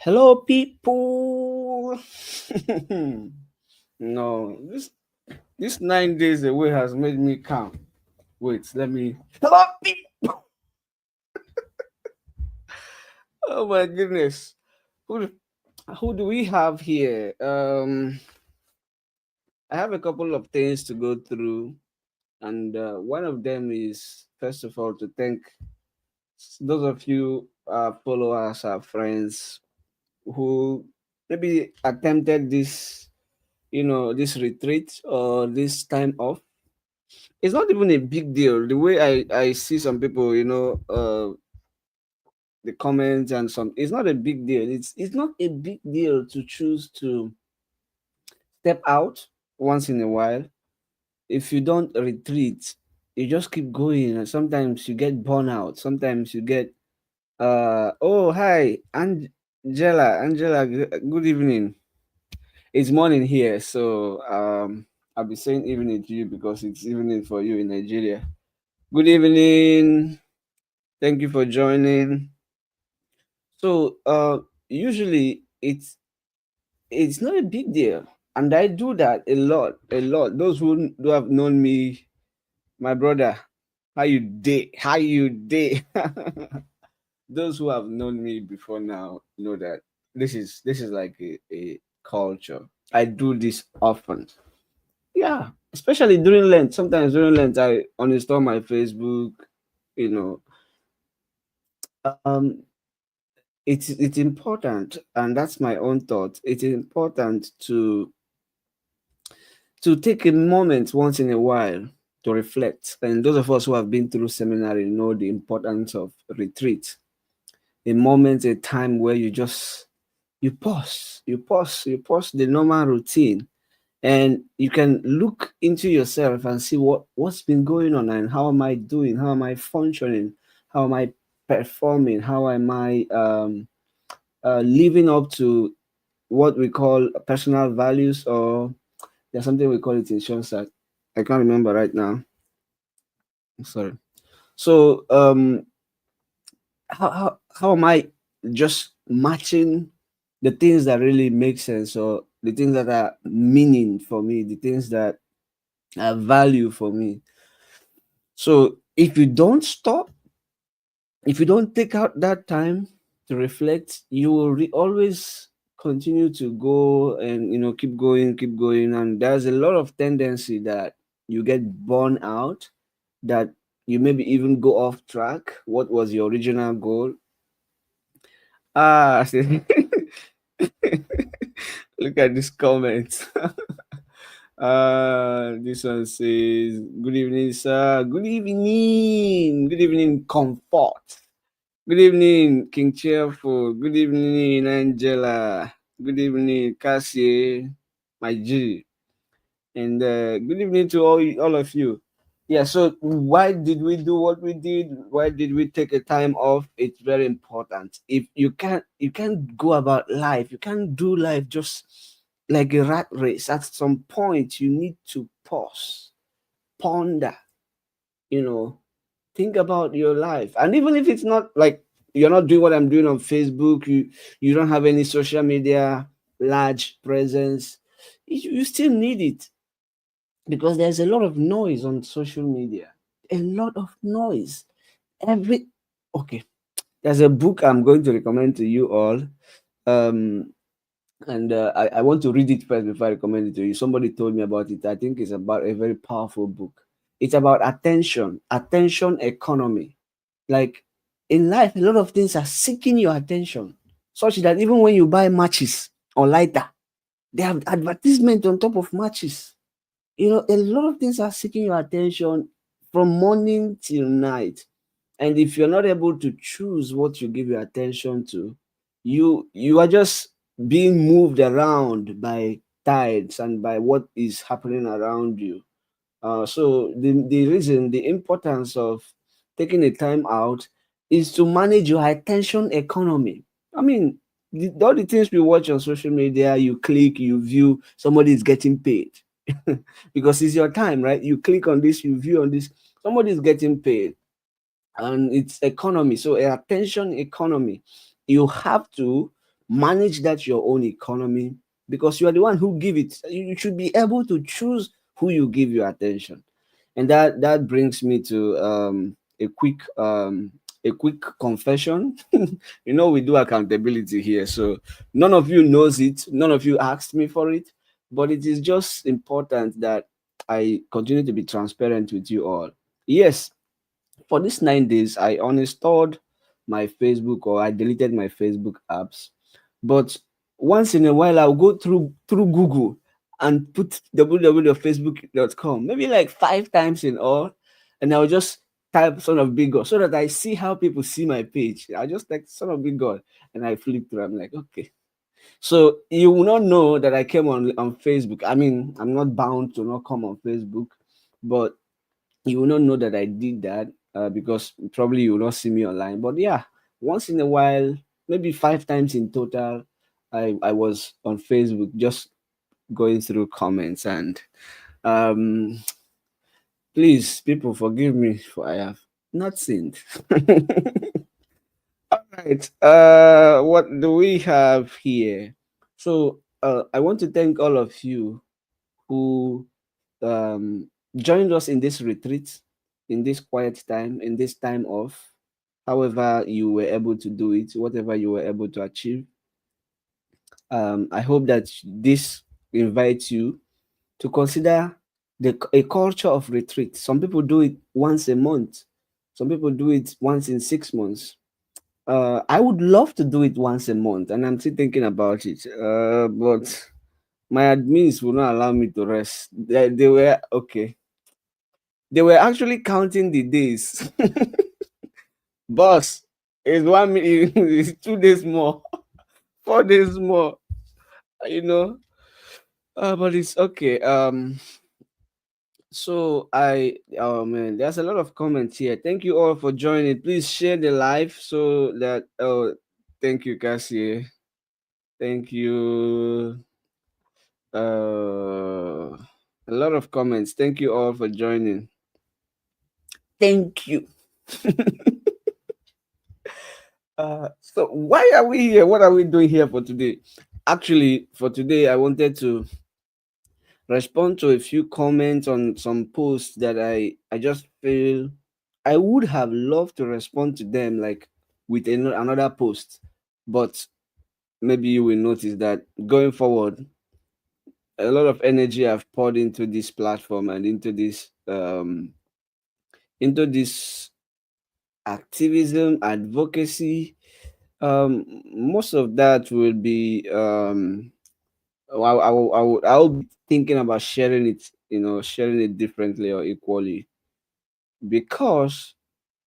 Hello, people. No, this 9 days away has made me calm. Wait, let me. Hello, people. Oh my goodness. Who do, who do we have here? I have a couple of things to go through, and one of them is first of all to thank those of you followers, our friends who maybe attempted this, this retreat or this time off. It's not even a big deal. The way I see some people, the comments and some, it's not a big deal. It's not a big deal to choose to step out once in a while. If you don't retreat, you just keep going, and sometimes you get burnout. Sometimes you get oh, hi, Angela, good evening. It's morning here, so I'll be saying evening to you because it's evening for you in Nigeria. Good evening. Thank you for joining. So, usually it's not a big deal, and I do that a lot, a lot. Those who have known me, my brother, how you day, how you day. Those who have known me before now know that this is like a culture. I do this often. Yeah, especially during Lent. Sometimes during Lent, I uninstall my Facebook. You know, um, it's important, and that's my own thought. It's important to take a moment once in a while to reflect. And those of us who have been through seminary know the importance of retreat. A moment, a time where you pause the normal routine, and you can look into yourself and see what's been going on and how am I doing, how am I functioning, how am I performing, how am I living up to what we call personal values, or there's something we call it in Shonsa. I can't remember right now. I'm sorry. So how am I just matching the things that really make sense, or the things that are meaning for me, the things that are value for me. So if you don't stop, if you don't take out that time to reflect, you will always continue to go and keep going, and there's a lot of tendency that you get burned out, that you maybe even go off track. What was your original goal? Ah, look at this comment. This one says, "Good evening, sir. Good evening. Good evening, comfort. Good evening, King Cheerful. Good evening, Angela. Good evening, Cassie, my G. And good evening to all of you. Yeah, so why did we do what we did? Why did we take a time off? It's very important. If you can't go about life, you can't do life just like a rat race. At some point, you need to pause, ponder, you know, think about your life. And even if it's not like you're not doing what I'm doing on Facebook, you don't have any social media large presence, you still need it, because there's a lot of noise on social media. A lot of noise. Every Okay, there's a book I'm going to recommend to you all. Um, and I want to read it first before I recommend it to you. Somebody told me about it. I think it's about a very powerful book. It's about attention economy. Like in life, a lot of things are seeking your attention, such that even when you buy matches or lighter, they have advertisement on top of matches. A lot of things are seeking your attention from morning till night. And if you're not able to choose what you give your attention to, you are just being moved around by tides and by what is happening around you. So the importance of taking a time out is to manage your attention economy. I mean, all the things we watch on social media, you click, you view, somebody is getting paid because it's your time, right? You click on this, you view on this, somebody is getting paid, and it's economy. So attention economy, you have to manage that your own economy, because you are the one who give it. You should be able to choose who you give your attention. And that brings me to a quick confession. We do accountability here, so none of you knows it, none of you asked me for it, but it is just important that I continue to be transparent with you all. Yes, for these 9 days, I uninstalled my Facebook, or I deleted my Facebook apps. But once in a while, I'll go through Google and put www.facebook.com, maybe like 5 times in all, and I'll just type Son of Big God so that I see how people see my page. I just like Son of Big God, and I flip through. I'm like, okay. So you will not know that I came on Facebook. I mean, I'm not bound to not come on Facebook, but you will not know that I did that, because probably you will not see me online. But yeah, once in a while, maybe 5 times in total, I was on Facebook just going through comments. And um, please, people, forgive me for I have not sinned. All right. What do we have here? So I want to thank all of you who joined us in this retreat, in this quiet time, in this time off, however you were able to do it, whatever you were able to achieve. I hope that this invites you to consider a culture of retreat. Some people do it once a month, some people do it once in 6 months. I would love to do it once a month, and I'm still thinking about it. But my admins will not allow me to rest. They were okay. They were actually counting the days. Boss, it's 1 minute, it's 2 days more, 4 days more, you know. But it's okay. So oh man, there's a lot of comments here. Thank you all for joining. Please share the live so that, oh, thank you, Cassie. Thank you. A lot of comments. Thank you all for joining. Thank you. So why are we here? What are we doing here for today? Actually, for today, I wanted to respond to a few comments on some posts that I just feel I would have loved to respond to them, like with another post. But maybe you will notice that going forward, a lot of energy I've poured into this platform and into this activism, advocacy. Most of that will be I'll be thinking about sharing it, sharing it differently or equally, because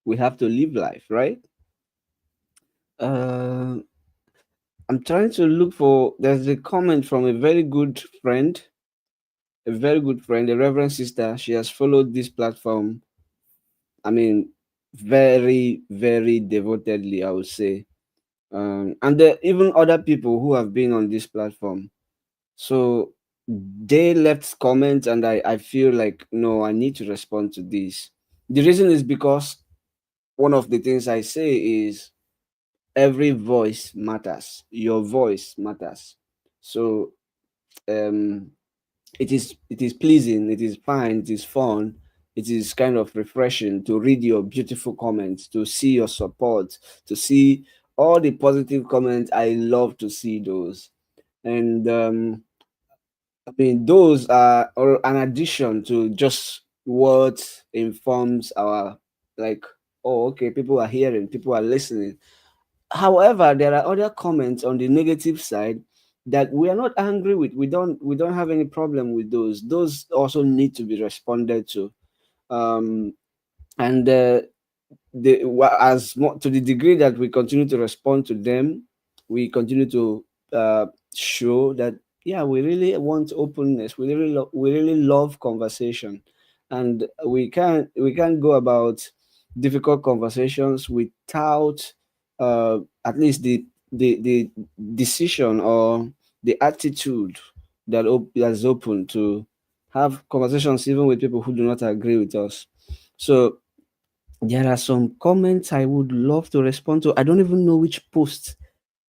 we have to live life, right? Uh, I'm trying to look for. There's a comment from a very good friend, a Reverend Sister. She has followed this platform. I mean, very, very devotedly, I would say. And there are even other people who have been on this platform. So they left comments, and I feel like, no, I need to respond to this. The reason is because one of the things I say is every voice matters. Your voice matters. So um it is pleasing, it is fine, it is fun, it is kind of refreshing to read your beautiful comments, to see your support, to see all the positive comments. I love to see those. And I mean, those are or an addition to just what informs our, like, oh, okay, people are hearing, people are listening. However, there are other comments on the negative side that we are not angry with. We don't have any problem with those. Those also need to be responded to. Um, and to the degree that we continue to respond to them, we continue to show that, yeah, we really want openness. We really love conversation, and we can't go about difficult conversations without at least the decision or the attitude that's open to have conversations even with people who do not agree with us. So there are some comments I would love to respond to. I don't even know which post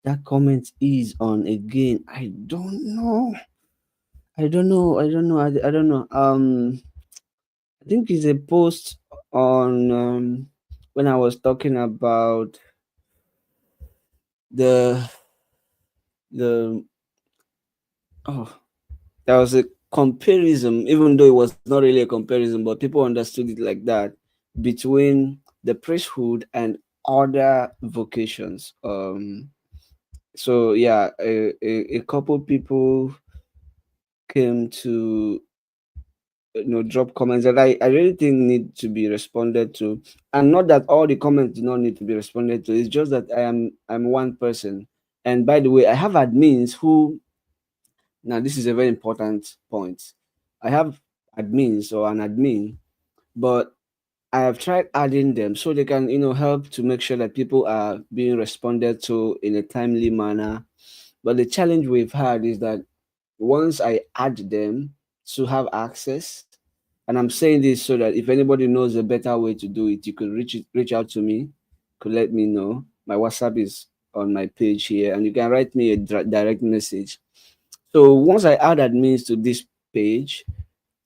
that comment is on again. I don't know. I don't know. I don't know. I don't know. I think it's a post on when I was talking about the the oh, there was a comparison, even though it was not really a comparison, but people understood it like that, between the priesthood and other vocations. So yeah, a couple people came to drop comments that I really think need to be responded to, and not that all the comments do not need to be responded to. It's just that I'm one person, and by the way, I have admins who, now this is a very important point. I have admins or an admin, but I have tried adding them so they can help to make sure that people are being responded to in a timely manner. But the challenge we've had is that once I add them to have access, and I'm saying this so that if anybody knows a better way to do it, you could reach out to me, could let me know. My WhatsApp is on my page here, and you can write me a direct message. So once I add admins to this page,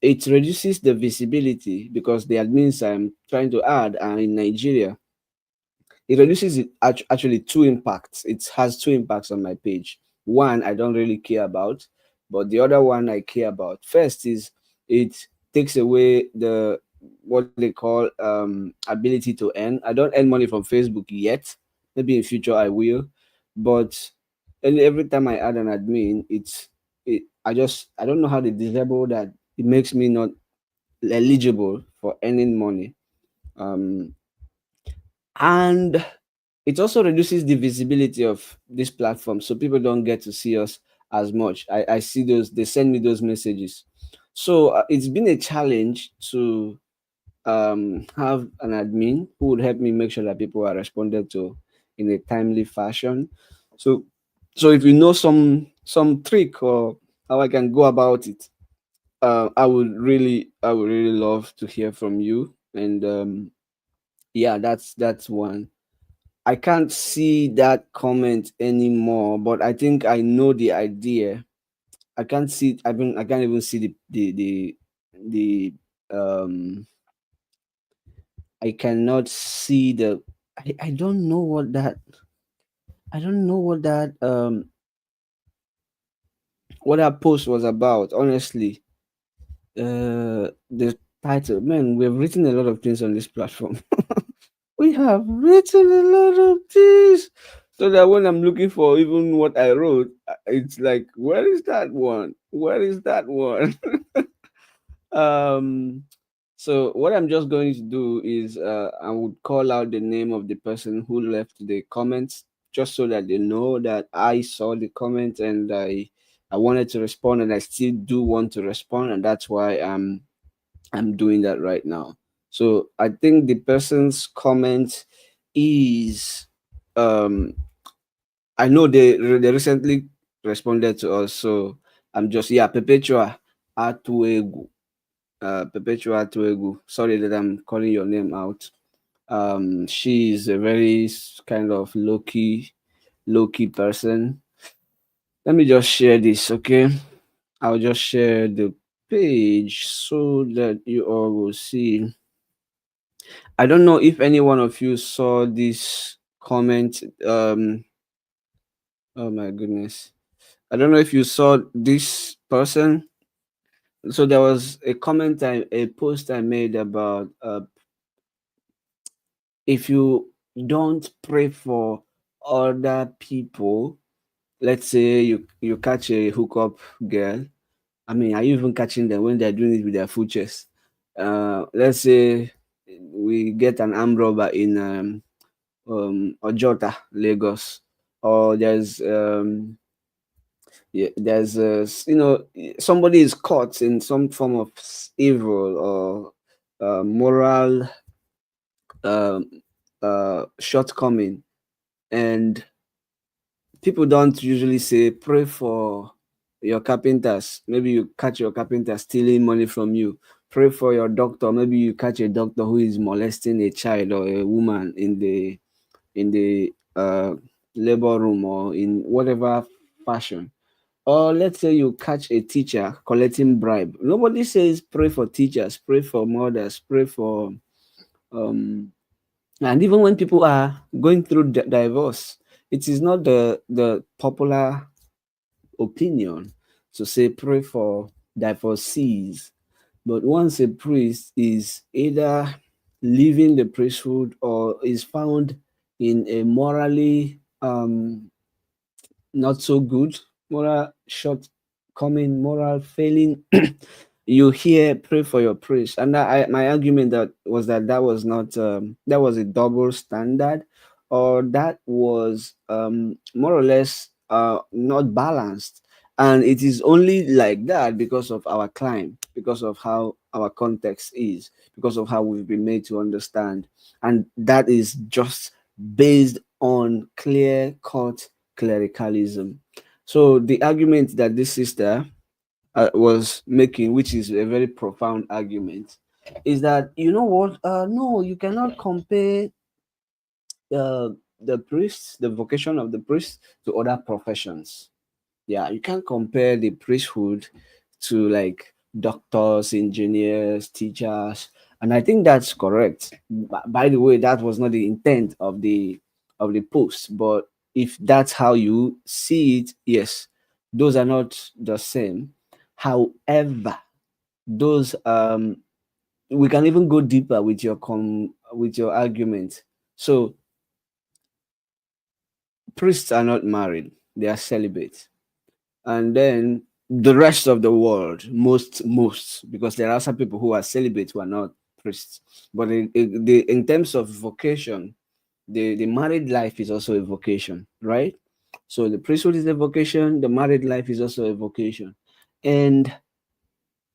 it reduces the visibility because the admins I'm trying to add are in Nigeria. It reduces it actually two impacts. It has two impacts on my page. One I don't really care about, but the other one I care about. First is it takes away the what they call ability to earn. I don't earn money from Facebook yet. Maybe in future I will, but every time I add an admin, I don't know how they disable that. It makes me not eligible for earning money. Um, and it also reduces the visibility of this platform, so people don't get to see us as much. I see those, they send me those messages. So it's been a challenge to have an admin who would help me make sure that people are responded to in a timely fashion. So if you know some trick or how I can go about it, I would really love to hear from you. And yeah, that's one. I can't see that comment anymore, but I think I know the idea. I can't see. I can't even see the I cannot see the. I don't know what that. I don't know what that post was about. Honestly, the title. Man, we've written a lot of things on this platform. We have written a lot of things. So that when I'm looking for even what I wrote, it's like, where is that one? Where is that one? um, so what I'm just going to do is I would call out the name of the person who left the comments, just so that they know that I saw the comment and I wanted to respond, and I still do want to respond, and that's why I'm doing that right now. So I think the person's comment is I know they recently responded to us, so I'm just, yeah, Perpetua Atuegu. Sorry that I'm calling your name out. She is a very kind of low key person. Let me just share this, okay? I'll just share the page so that you all will see. I don't know if any one of you saw this comment. Oh my goodness. I don't know if you saw this person. So there was a post I made about if you don't pray for other people, let's say you catch a hookup girl. I mean, are you even catching them when they're doing it with their full chest? Let's say we get an armed robber in Ojota, Lagos, or there's somebody is caught in some form of evil or moral um, shortcoming, and people don't usually say pray for your carpenters. Maybe you catch your carpenter stealing money from you. Pray for your doctor. Maybe you catch a doctor who is molesting a child or a woman in the labor room or in whatever fashion. Or let's say you catch a teacher collecting bribe. Nobody says pray for teachers, pray for mothers, pray for um and even when people are going through divorce, it is not the popular opinion to say pray for divorcees. But once a priest is either leaving the priesthood or is found in a morally not so good, moral shortcoming, moral failing, you hear pray for your priest. And my argument that was that was not that was a double standard, or that was more or less not balanced. And it is only like that because of our climb, because of how our context is, because of how we've been made to understand. And that is just based on clear cut clericalism. So the argument that this sister was making, which is a very profound argument, is that you know what? No, you cannot compare the priests, the vocation of the priest, to other professions. Yeah, you can't compare the priesthood to like doctors, engineers, teachers, and I think that's correct. By the way, that was not the intent of the post, but if that's how you see it, yes, those are not the same. However, those we can even go deeper with with your argument. So priests are not married; they are celibate. And then the rest of the world, most, because there are some people who are celibate who are not priests. But in terms of vocation, the married life is also a vocation, right? So the priesthood is a vocation, the married life is also a vocation. And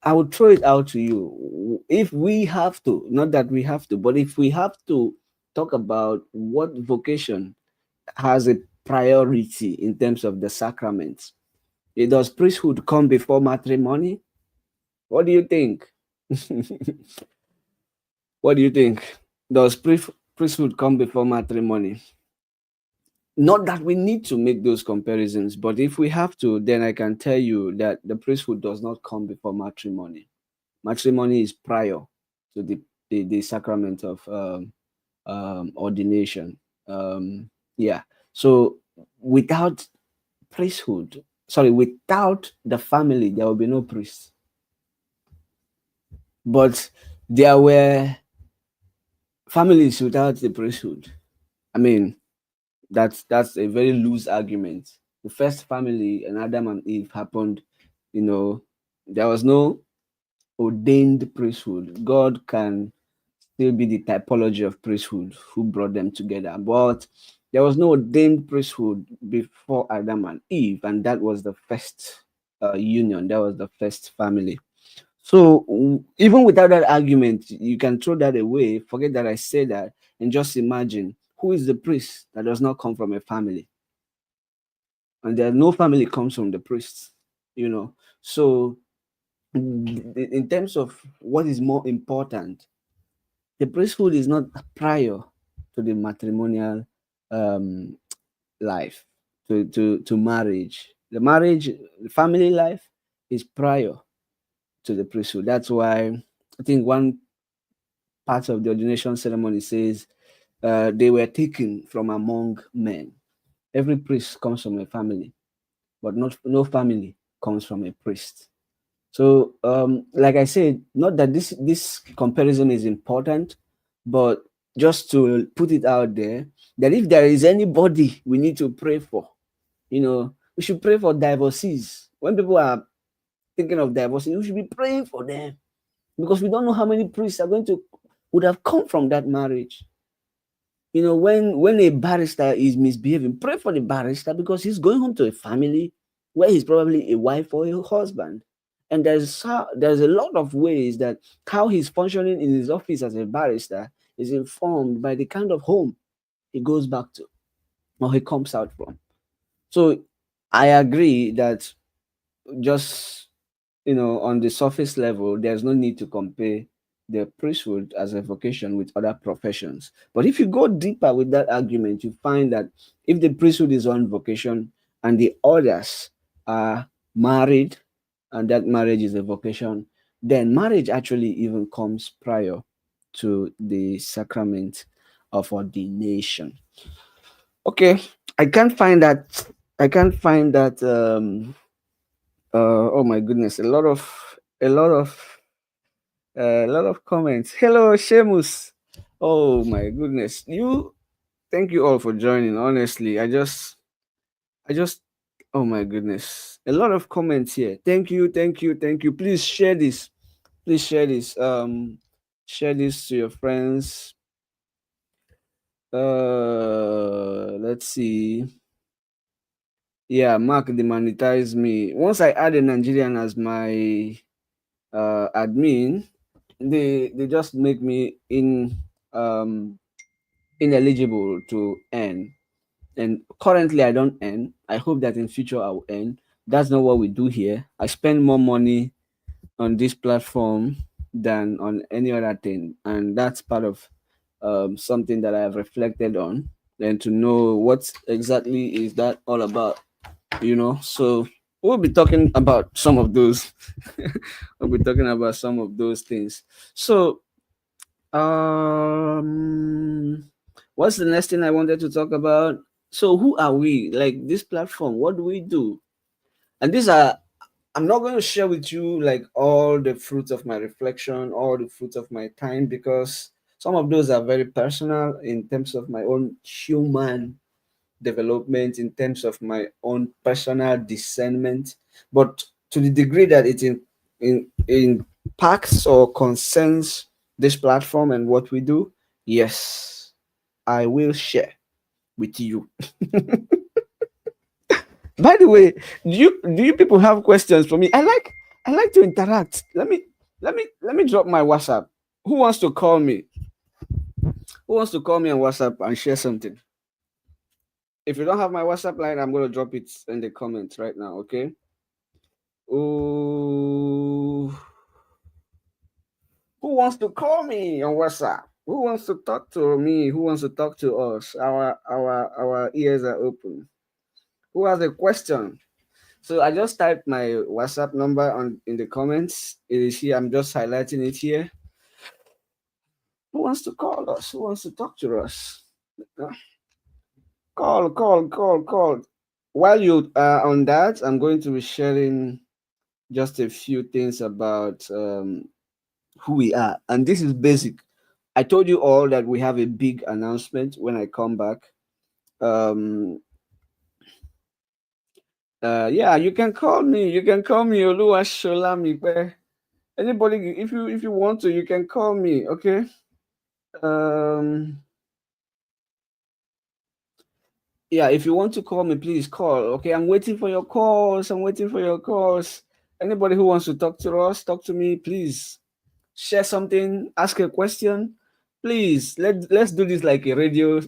I would throw it out to you. If we have to, not that we have to, but if we have to talk about what vocation has a priority in terms of the sacraments, does priesthood come before matrimony? What do you think? What do you think? Does priesthood come before matrimony? Not that we need to make those comparisons, but if we have to, then I can tell you that the priesthood does not come before matrimony. Matrimony is prior to the sacrament of ordination. Yeah. So without priesthood, sorry, without the family, there will be no priest. But there were families without the priesthood. I mean, that's a very loose argument. The first family and Adam and Eve happened, you know, there was no ordained priesthood. God can still be the typology of priesthood who brought them together. But there was no ordained priesthood before Adam and Eve, and that was the first union, that was the first family. So even without that argument, you can throw that away, forget that I said that, and just imagine who is the priest that does not come from a family, and there no family comes from the priest. You know, so in terms of what is more important, the priesthood is not prior to the matrimonial um, life, to marriage. The family life is prior to the priesthood. That's why I think one part of the ordination ceremony says they were taken from among men. Every priest comes from a family, but not no family comes from a priest. So, like I said, not that this comparison is important, but just to put it out there, that if there is anybody we need to pray for, we should pray for divorcees. When people are thinking of divorcing, we should be praying for them, because we don't know how many priests are going to would have come from that marriage. When a barrister is misbehaving, pray for the barrister, because he's going home to a family where he's probably a wife or a husband. And there's a lot of ways that how he's functioning in his office as a barrister is informed by the kind of home he goes back to or he comes out from. So I agree that just on the surface level, there's no need to compare the priesthood as a vocation with other professions. But if you go deeper with that argument, you find that if the priesthood is one vocation and the others are married, and that marriage is a vocation, then marriage actually even comes prior to the sacrament of ordination. Okay, I can't find that. I can't find that. Oh my goodness, a lot of comments. Hello, Shemus. Oh my goodness, you. Thank you all for joining. Honestly, I just. Oh my goodness, a lot of comments here. Thank you, thank you, thank you. Please share this. Please share this. Share this to your friends. Let's see. Yeah, Mark demonetized me. Once I add a Nigerian as my admin, they just make me um ineligible to earn. And currently I don't earn. I hope that in future I'll earn. That's not what we do here. I spend more money on this platform than on any other thing, and that's part of something that I have reflected on, and to know what exactly is that all about, you know. So we'll be talking about some of those. We'll be talking about some of those things. So um, what's the next thing I wanted to talk about? So who are we? Like this platform, what do we do? And these are, I'm not going to share with you like all the fruits of my reflection, all the fruits of my time, because some of those are very personal in terms of my own human development, in terms of my own personal discernment. But to the degree that it impacts or concerns this platform and what we do, yes, I will share with you. By the way, do you people have questions for me? I like to interact. Let me drop my WhatsApp. Who wants to call me? Who wants to call me on WhatsApp and share something? If you don't have my WhatsApp line, I'm gonna drop it in the comments right now. Okay. Ooh, who wants to call me on WhatsApp? Who wants to talk to me? Who wants to talk to us? Our ears are open. Who has a question? So I just typed my WhatsApp number on in the comments. It is here. I'm just highlighting it here. Who wants to call us? Who wants to talk to us? Uh, call. While you are on that, I'm going to be sharing just a few things about who we are. And this is basic. I told you all that we have a big announcement when I come back. Um, yeah, you can call me. You can call me Oluwasholamipe. Anybody, if you want to, you can call me. Okay. Um, yeah, if you want to call me, please call. Okay, I'm waiting for your calls. I'm waiting for your calls. Anybody who wants to talk to us, talk to me, please. Share something, ask a question. Please, let's do this like a radio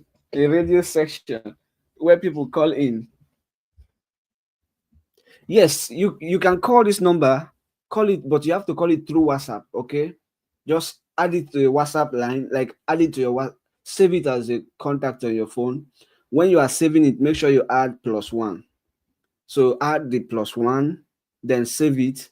section where people call in. Yes, you can call this number, call it, but you have to call it through WhatsApp, okay? Just add it to your WhatsApp line, like add it to your save it as a contact on your phone. When you are saving it, make sure you add +1. So add the +1, then save it,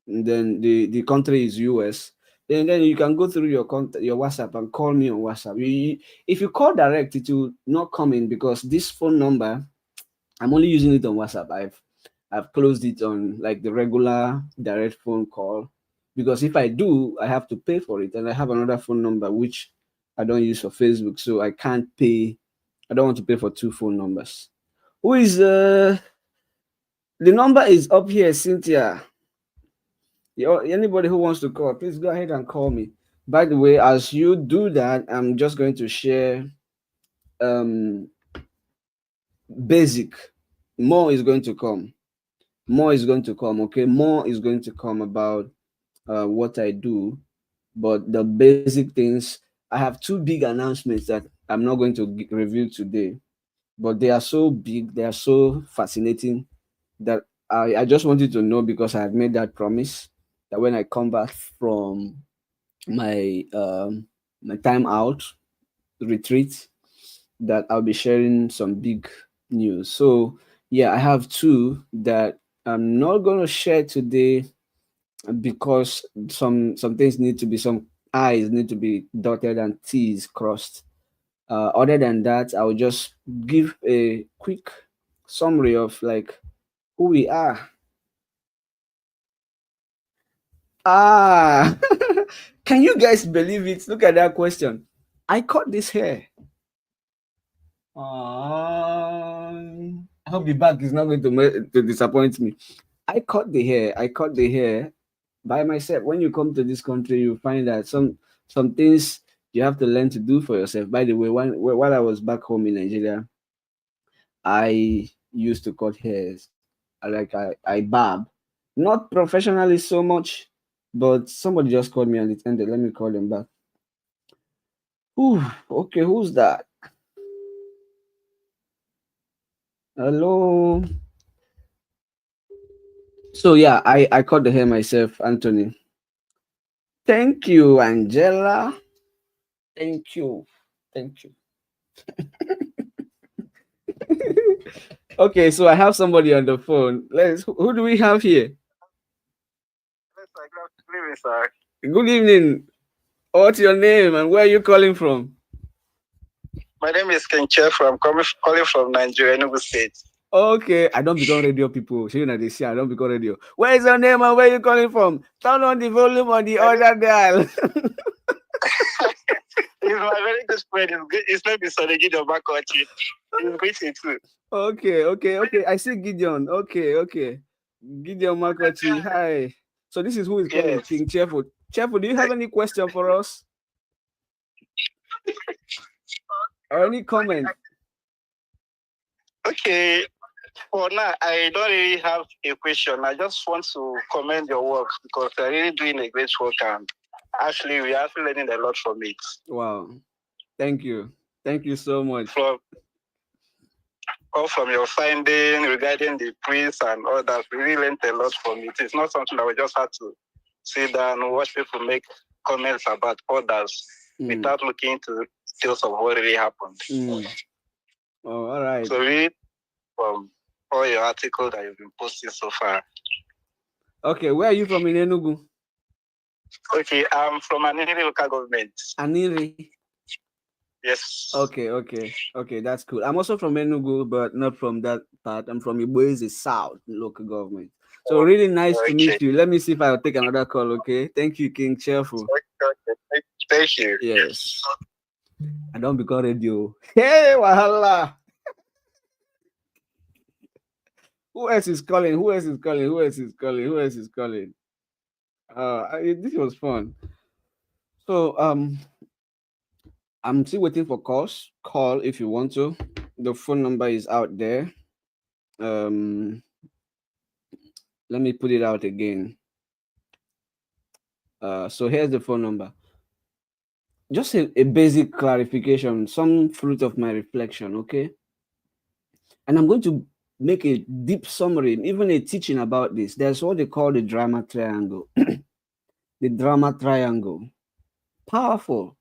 and then the country is US. Then you can go through your contact, your WhatsApp, and call me on WhatsApp. If you call direct, it will not come in because this phone number, I'm only using it on WhatsApp. I've closed it on like the regular direct phone call, because if I do, I have to pay for it, and I have another phone number which I don't use for Facebook, so I can't pay. I don't want to pay for two phone numbers. Who is the number is up here, Cynthia. Anybody who wants to call, please go ahead and call me. By the way, as you do that, I'm just going to share um basic. More is going to come. More is going to come. Okay, more is going to come about what I do. But the basic things, I have two big announcements that I'm not going to reveal today, but they are so big, they are so fascinating that I just wanted to know, because I have made that promise that when I come back from my time out retreat that I'll be sharing some big news. So yeah, I have two that I'm not gonna share today because some things need to be, some I's need to be dotted and T's crossed. Other than that, I'll just give a quick summary of like who we are. Ah, can you guys believe it? Look at that question. I cut this hair. I hope the back is not going to disappoint me. I cut the hair. I cut the hair by myself. When you come to this country, you find that some things you have to learn to do for yourself. By the way, while I was back home in Nigeria, I used to cut hairs. I barb, not professionally so much, but somebody just called me and it ended. Let me call them back. Ooh, okay, who's that? Hello. So yeah, I cut the hair myself, Anthony. Thank you, Angela. Thank you. Thank you. Okay, so I have somebody on the phone. Who do we have here? Good evening, sir. Good evening. What's your name and where are you calling from? My name is Ken Chef. I'm calling from Nigeria, Enugu State. Okay, I don't become radio people. So you know they say I don't become radio. Where is your name and where are you calling from? Turn on the volume on the My name other dial. is my very good friend. His name is Sonegido Bakochi. He's greeting too. Okay. I see Gideon. Okay. Gideon Makochi. Hi. So this is who is calling Yes. King Cheerful. Cheerful, do you have any question for us? Or any comment? Okay. For now, I don't really have a question. I just want to commend your work because you're really doing a great work, and actually, we are actually learning a lot from it. Wow. Thank you. Thank you so much. From your finding regarding the priest and all that, we really learned a lot from it. It's not something that we just had to sit down and watch people make comments about others without looking into details of what really happened. Oh, all right. So read from all your articles that you've been posting so far. Okay, where are you from in Enugu? Okay, I'm from Aniri local government. Aniri? Yes. Okay, that's cool. I'm also from Enugu, but not from that part. I'm from Iboese South local government. So really nice to meet you. Let me see if I'll take another call, okay? Thank you, King Cheerful. Okay. Thank you. Yes. I don't become radio. Hey, wahala. Who else is calling? This was fun. So I'm still waiting for calls. Call if you want to. The phone number is out there. Let me put it out again. So here's the phone number. Just a basic clarification, some fruit of my reflection, okay? And I'm going to make a deep summary, even a teaching about this. There's what they call the drama triangle. The drama triangle. Powerful.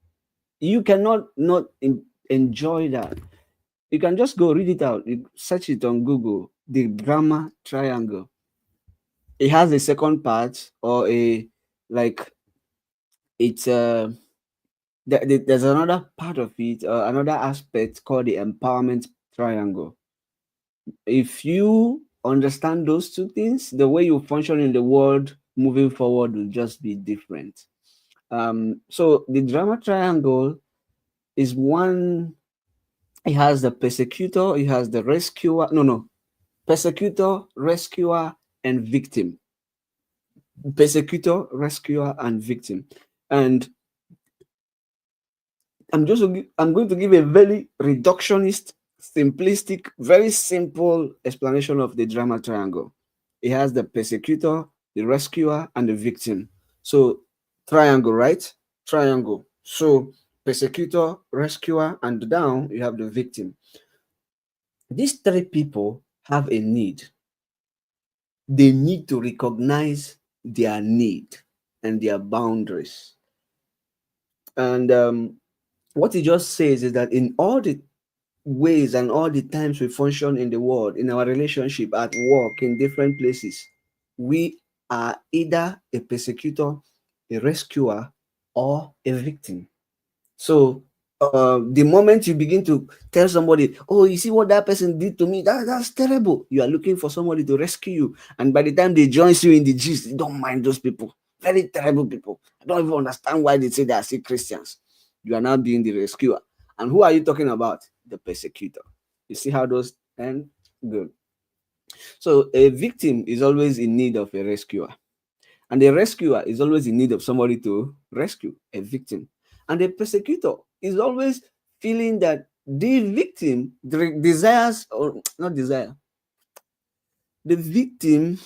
You cannot not enjoy that. You can just go read it out. You search it on Google. The drama triangle. It has a second part or a like it's there's another part of it, another aspect called the empowerment triangle. If you understand those two things, the way you function in the world moving forward will just be different. So the drama triangle is one. It has the persecutor, it has the rescuer. No, persecutor, rescuer, and victim. Persecutor, rescuer, and victim. And I'm going to give a very reductionist, simplistic, very simple explanation of the drama triangle. It has the persecutor, the rescuer, and the victim. So triangle, right? Triangle. So persecutor, rescuer, and down you have the victim. These three people have a need. They need to recognize their need and their boundaries. And what he just says is that in all the ways and all the times we function in the world, in our relationship, at work, in different places, we are either a persecutor, a rescuer, or a victim. So the moment you begin to tell somebody, oh, you see what that person did to me, that's terrible, you are looking for somebody to rescue you. And by the time they join you in the gist, you don't mind those people. Very terrible people. I don't even understand why they say they are still Christians. You are now being the rescuer. And who are you talking about? The persecutor. You see how those end? Good. So a victim is always in need of a rescuer. And the rescuer is always in need of somebody to rescue a victim. And the persecutor is always feeling that the victim desires, or not desire, the victim,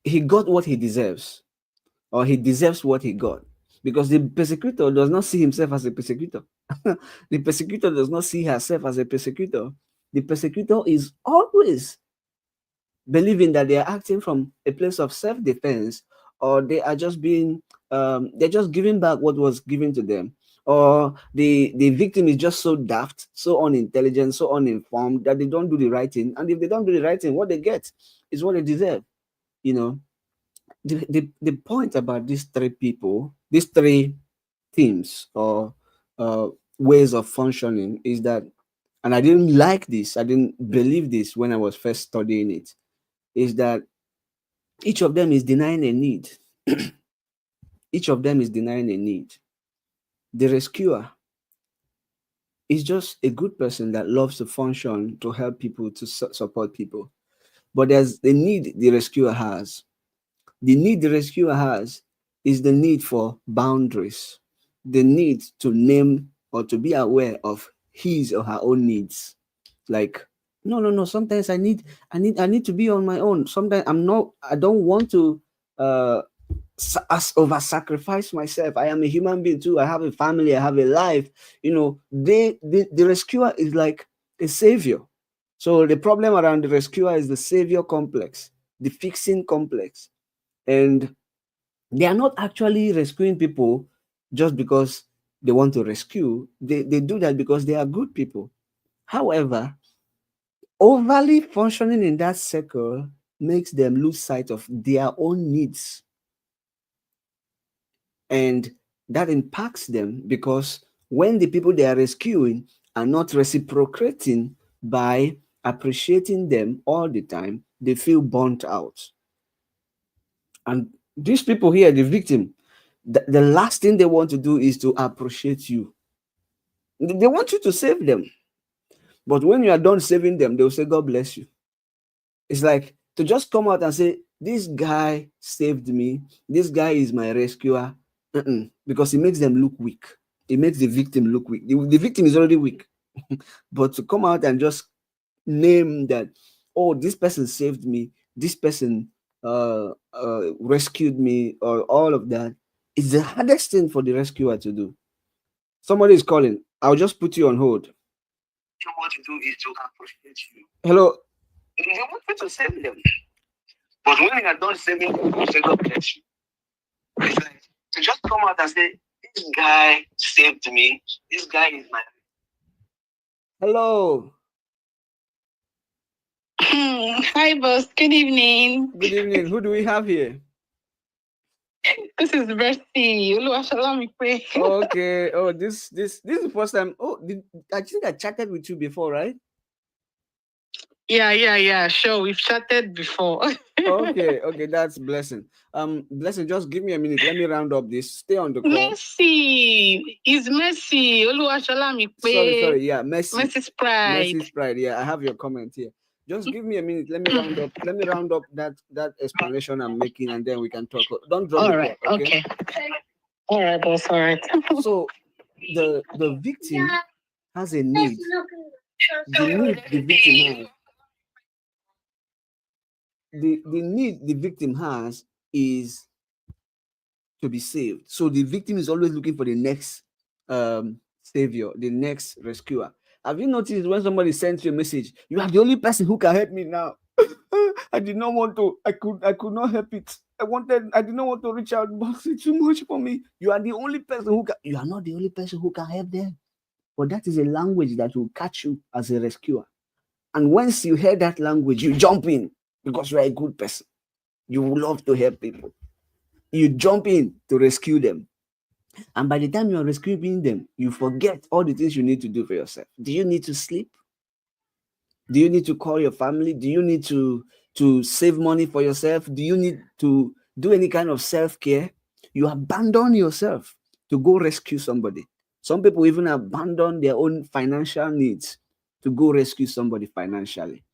he got what he deserves, or he deserves what he got. Because the persecutor does not see himself as a persecutor. The persecutor does not see herself as a persecutor. The persecutor is always believing that they are acting from a place of self-defense, or they are just being they're just giving back what was given to them, or the victim is just so daft, so unintelligent, so uninformed that they don't do the right thing. And if they don't do the right thing, what they get is what they deserve. You know, the point about these three people, these three themes or ways of functioning is that, and I didn't like this, I didn't believe this when I was first studying it, is that each of them is denying a need. Each of them is denying a need. The rescuer is just a good person that loves to function, to help people, to support people. But there's the need the rescuer has. The need the rescuer has is the need for boundaries, the need to name or to be aware of his or her own needs. Like, no, sometimes I need to be on my own. Sometimes I don't want to as over sacrifice myself. I am a human being too. I have a family, I have a life. The rescuer is like a savior. So the problem around the rescuer is the savior complex, the fixing complex. And they are not actually rescuing people just because they want to rescue. They do that because they are good people. However, overly functioning in that circle makes them lose sight of their own needs. And that impacts them because when the people they are rescuing are not reciprocating by appreciating them all the time, they feel burnt out. And these people here, the victim, the last thing they want to do is to appreciate you. They want you to save them. But when you are done saving them, they'll say, God bless you. It's like to just come out and say, this guy saved me. This guy is my rescuer. Because it makes them look weak. It makes the victim look weak. The victim is already weak. But to come out and just name that, oh, this person saved me, this person rescued me, or all of that, is the hardest thing for the rescuer to do. Somebody is calling. I'll just put you on hold. What to do is to appreciate you. Hello. They want you to save them. But when you are done saving them, you say, God bless you. It's like to just come out and say, this guy saved me. This guy is my. Hello. Hi, boss. Good evening. Good evening. Who do we have here? This is Mercy. Okay. Oh, this is the first time. Oh, I think I chatted with you before, right? Yeah. Sure, we've chatted before. Okay, that's Blessing. Blessing, just give me a minute. Let me round up this. Stay on the call. Mercy is Mercy. Sorry. Yeah, Mercy. Mercy's Pride. Mercy's Pride. Yeah, I have your comment here. Just give me a minute. Let me round up. Let me round up that explanation I'm making, and then we can talk. Don't drop the call. Okay. All right, boss. All right. So the victim has a need. The need the victim has. The need the victim has is to be saved. So the victim is always looking for the next savior, the next rescuer. Have you noticed when somebody sends you a message, you are the only person who can help me now? I did not want to. I could not help it. I did not want to reach out, but it's too much for me. You are the only person who can. You are not the only person who can help them. But that is a language that will catch you as a rescuer. And once you hear that language, you jump in because you are a good person. You love to help people. You jump in to rescue them. And by the time you're rescuing them, you forget all the things you need to do for yourself. Do you need to sleep? Do you need to call your family? Do you need to save money for yourself? Do you need to do any kind of self-care? You abandon yourself to go rescue somebody. Some people even abandon their own financial needs to go rescue somebody financially.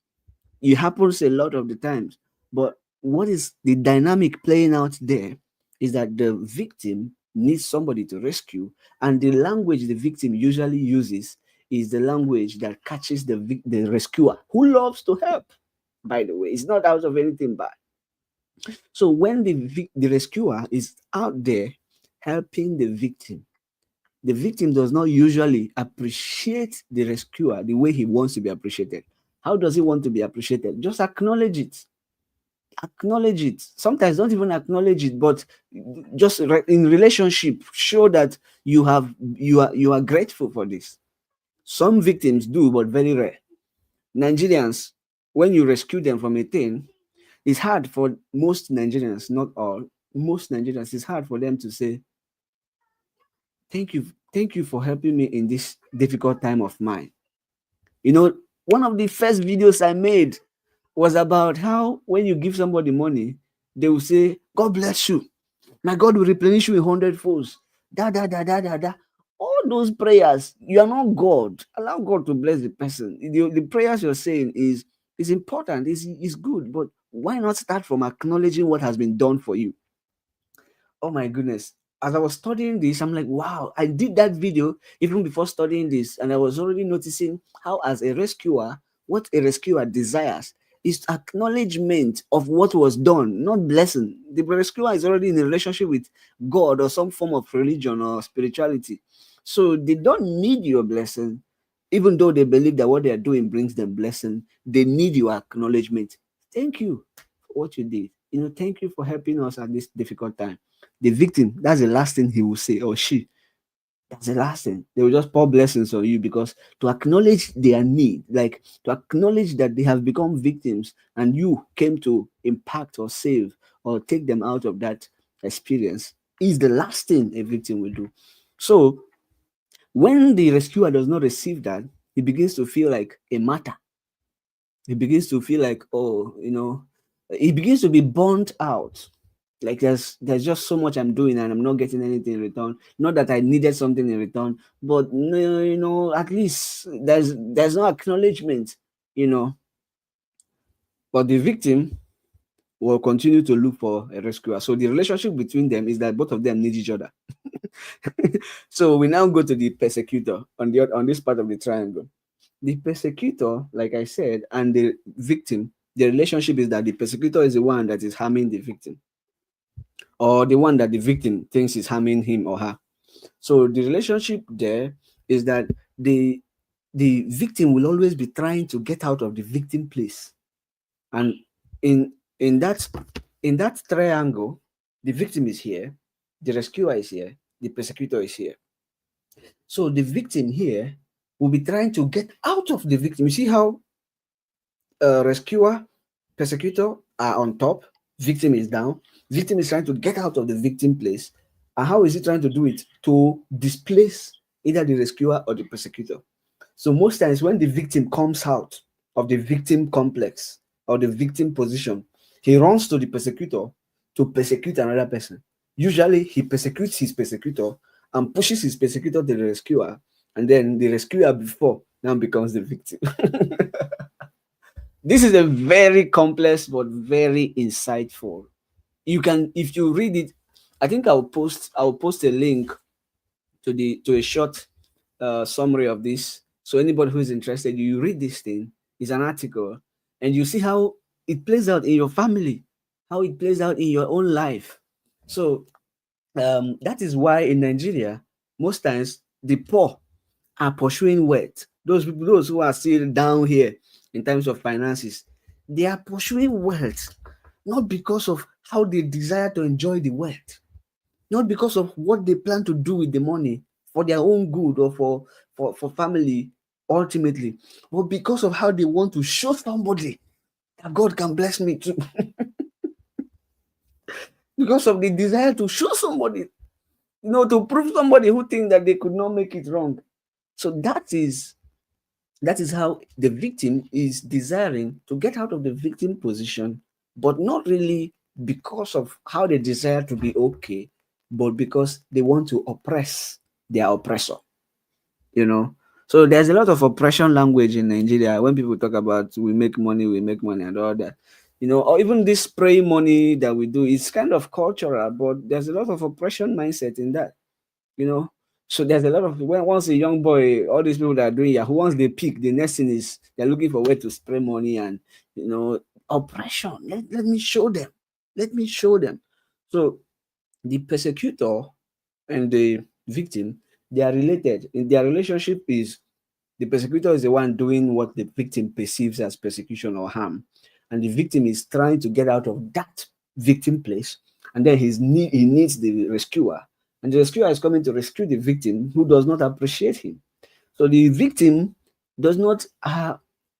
It happens a lot of the times. But what is the dynamic playing out there is that the victim needs somebody to rescue, and the language the victim usually uses is the language that catches the rescuer, who loves to help. By the way, it's not out of anything bad. So when the rescuer is out there helping the victim does not usually appreciate the rescuer the way he wants to be appreciated. How does he want to be appreciated? Just acknowledge it. Acknowledge it. Sometimes don't even acknowledge it, but just in relationship, show that you are grateful for this. Some victims do, but very rare. Nigerians, when you rescue them from a thing, it's hard for most Nigerians, not all, most Nigerians, it's hard for them to say, thank you for helping me in this difficult time of mine. You know, one of the first videos I made was about how when you give somebody money, they will say, God bless you. My God will replenish you in 100-folds. Da, da, da, da, da, da. All those prayers, you are not God. Allow God to bless the person. The prayers you're saying is important, is good, but why not start from acknowledging what has been done for you? Oh my goodness. As I was studying this, I'm like, wow, I did that video even before studying this. And I was already noticing how, as a rescuer, what a rescuer desires is acknowledgement of what was done, not blessing. The rescuer is already in a relationship with God or some form of religion or spirituality. So they don't need your blessing, even though they believe that what they are doing brings them blessing. They need your acknowledgement. Thank you for what you did. Thank you for helping us at this difficult time. The victim, that's the last thing he will say, or she. That's the last thing. They will just pour blessings on you, because to acknowledge their need, like to acknowledge that they have become victims and you came to impact or save or take them out of that experience, is the last thing a victim will do. So when the rescuer does not receive that, he begins to feel like a martyr. He begins to feel like, he begins to be burnt out. Like there's just so much I'm doing and I'm not getting anything in return. Not that I needed something in return, but at least there's no acknowledgement. But the victim will continue to look for a rescuer. So the relationship between them is that both of them need each other. So we now go to the persecutor on this part of the triangle. The persecutor, like I said, and the victim, the relationship is that the persecutor is the one that is harming the victim, or the one that the victim thinks is harming him or her. So the relationship there is that the victim will always be trying to get out of the victim place. And in that triangle, the victim is here, the rescuer is here, the persecutor is here. So the victim here will be trying to get out of the victim. You see how rescuer, persecutor are on top, victim is down. Victim is trying to get out of the victim place. And how is he trying to do it? To displace either the rescuer or the persecutor. So most times when the victim comes out of the victim complex or the victim position, he runs to the persecutor to persecute another person. Usually he persecutes his persecutor and pushes his persecutor to the rescuer, and then the rescuer before now becomes the victim. This is a very complex but very insightful. You can, if you read it, I think I'll post a link to a short summary of this. So anybody who is interested, you read this thing. It's an article, and you see how it plays out in your family, how it plays out in your own life. So that is why in Nigeria, most times the poor are pursuing wealth. Those people, those who are still down here in terms of finances, they are pursuing wealth not because of how they desire to enjoy the wealth, not because of what they plan to do with the money for their own good or for family ultimately, but because of how they want to show somebody that God can bless me too. Because of the desire to show somebody, to prove somebody who think that they could not make it wrong. So that is how the victim is desiring to get out of the victim position, but not really because of how they desire to be okay, but because they want to oppress their oppressor. So there's a lot of oppression language in Nigeria when people talk about we make money and all that. Or even this spray money that we do, it's kind of cultural, but there's a lot of oppression mindset in that. So there's a lot of once a young boy, all these people that are doing Yahoo, once they peak, the next thing is they're looking for where to spray money and oppression. Let me show them. Let me show them. So the persecutor and the victim, they are related. In their relationship is the persecutor is the one doing what the victim perceives as persecution or harm, and the victim is trying to get out of that victim place, and then he needs the rescuer, and the rescuer is coming to rescue the victim who does not appreciate him. So the victim does not have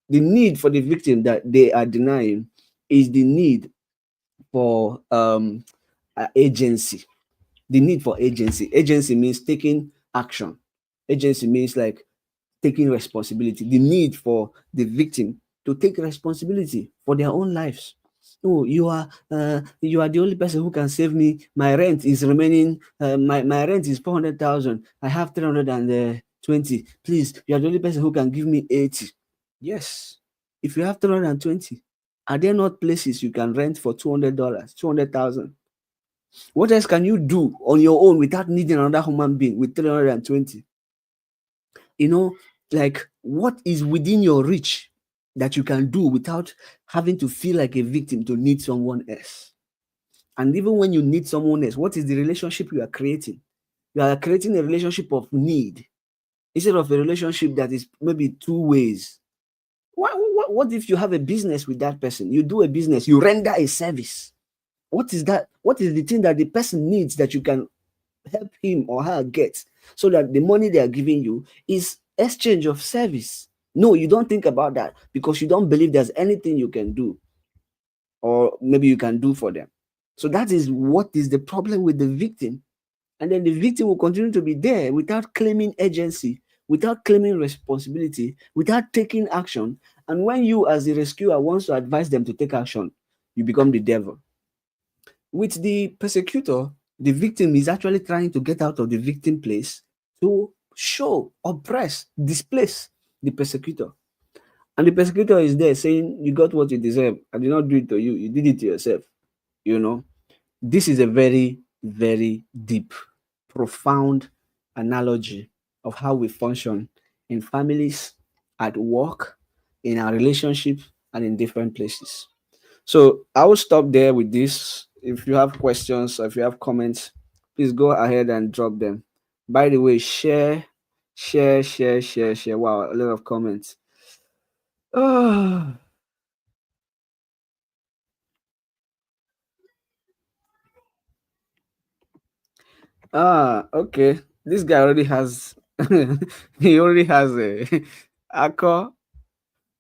the need for the victim that they are denying is the need for agency. The need for agency. Agency means taking action. Agency means like taking responsibility. The need for the victim to take responsibility for their own lives. Oh, you are the only person who can save me. My rent is remaining. My rent is 400,000. I have 320. Please, you are the only person who can give me 80. Yes, if you have 320, are there not places you can rent for $200, 200,000? What else can you do on your own without needing another human being with 320? Like what is within your reach that you can do without having to feel like a victim to need someone else? And even when you need someone else, what is the relationship you are creating? You are creating a relationship of need instead of a relationship that is maybe two ways. What if you have a business with that person? You do a business, you render a service. What is that? What is the thing that the person needs that you can help him or her get, so that the money they are giving you is exchange of service? No, you don't think about that because you don't believe there's anything you can do or maybe you can do for them. So that is what is the problem with the victim. And then the victim will continue to be there without claiming agency, without claiming responsibility, without taking action. And when you as the rescuer wants to advise them to take action, you become the devil. With the persecutor, the victim is actually trying to get out of the victim place to show, oppress, displace the persecutor. And the persecutor is there saying, you got what you deserve. I did not do it to you. You did it to yourself. This is a very, very deep, profound analogy of how we function in families, at work, in our relationships, and in different places. So I will stop there with this. If you have questions or if you have comments, please go ahead and drop them. By the way, share. Wow, a lot of comments. Okay. This guy already has he already has a Ako.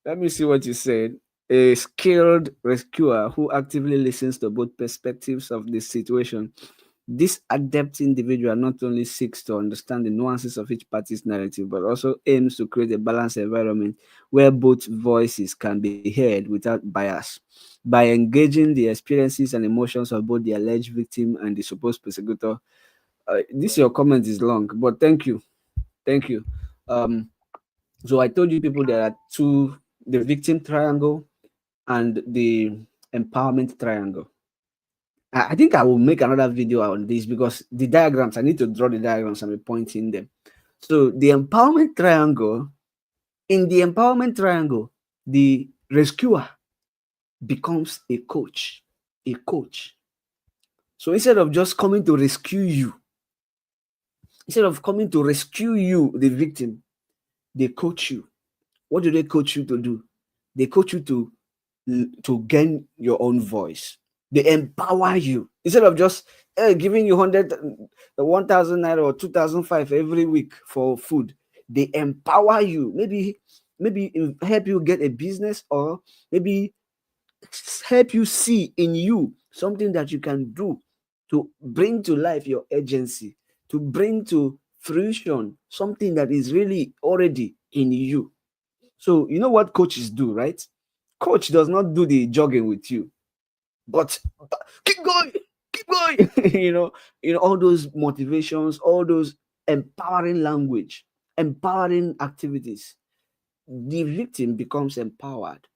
Let me see what you said. A skilled rescuer who actively listens to both perspectives of the situation. This adept individual not only seeks to understand the nuances of each party's narrative, but also aims to create a balanced environment where both voices can be heard without bias. By engaging the experiences and emotions of both the alleged victim and the supposed persecutor. This your comment is long, but thank you. Thank you. So I told you people there are two: the victim triangle and the empowerment triangle. I think I will make another video on this because the diagrams, I need to draw the diagrams and be pointing them. So the empowerment triangle, in the empowerment triangle, the rescuer becomes a coach. A coach. So instead of just coming to rescue you, the victim, they coach you. What do they coach you to do? They coach you to gain your own voice. They empower you instead of just giving you 1,000 naira or 2,005 every week for food. They empower you. Maybe help you get a business, or maybe help you see in you something that you can do to bring to life your agency, to bring to fruition something that is really already in you. So you know what coaches do, right? Coach does not do the jogging with you, but keep going, keep going. All those motivations, all those empowering language, empowering activities. The victim becomes empowered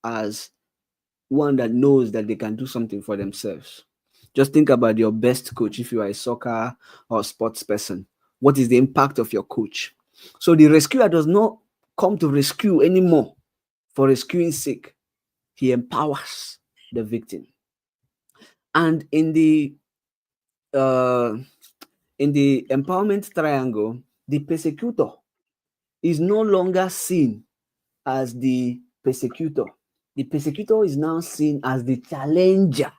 as one that knows that they can do something for themselves. Just think about your best coach. If you are a soccer or sports person, what is the impact of your coach? So the rescuer does not come to rescue anymore for rescuing sake. He empowers the victim. And uh, in the empowerment triangle, the persecutor is no longer seen as the persecutor. The persecutor is now seen as the challenger.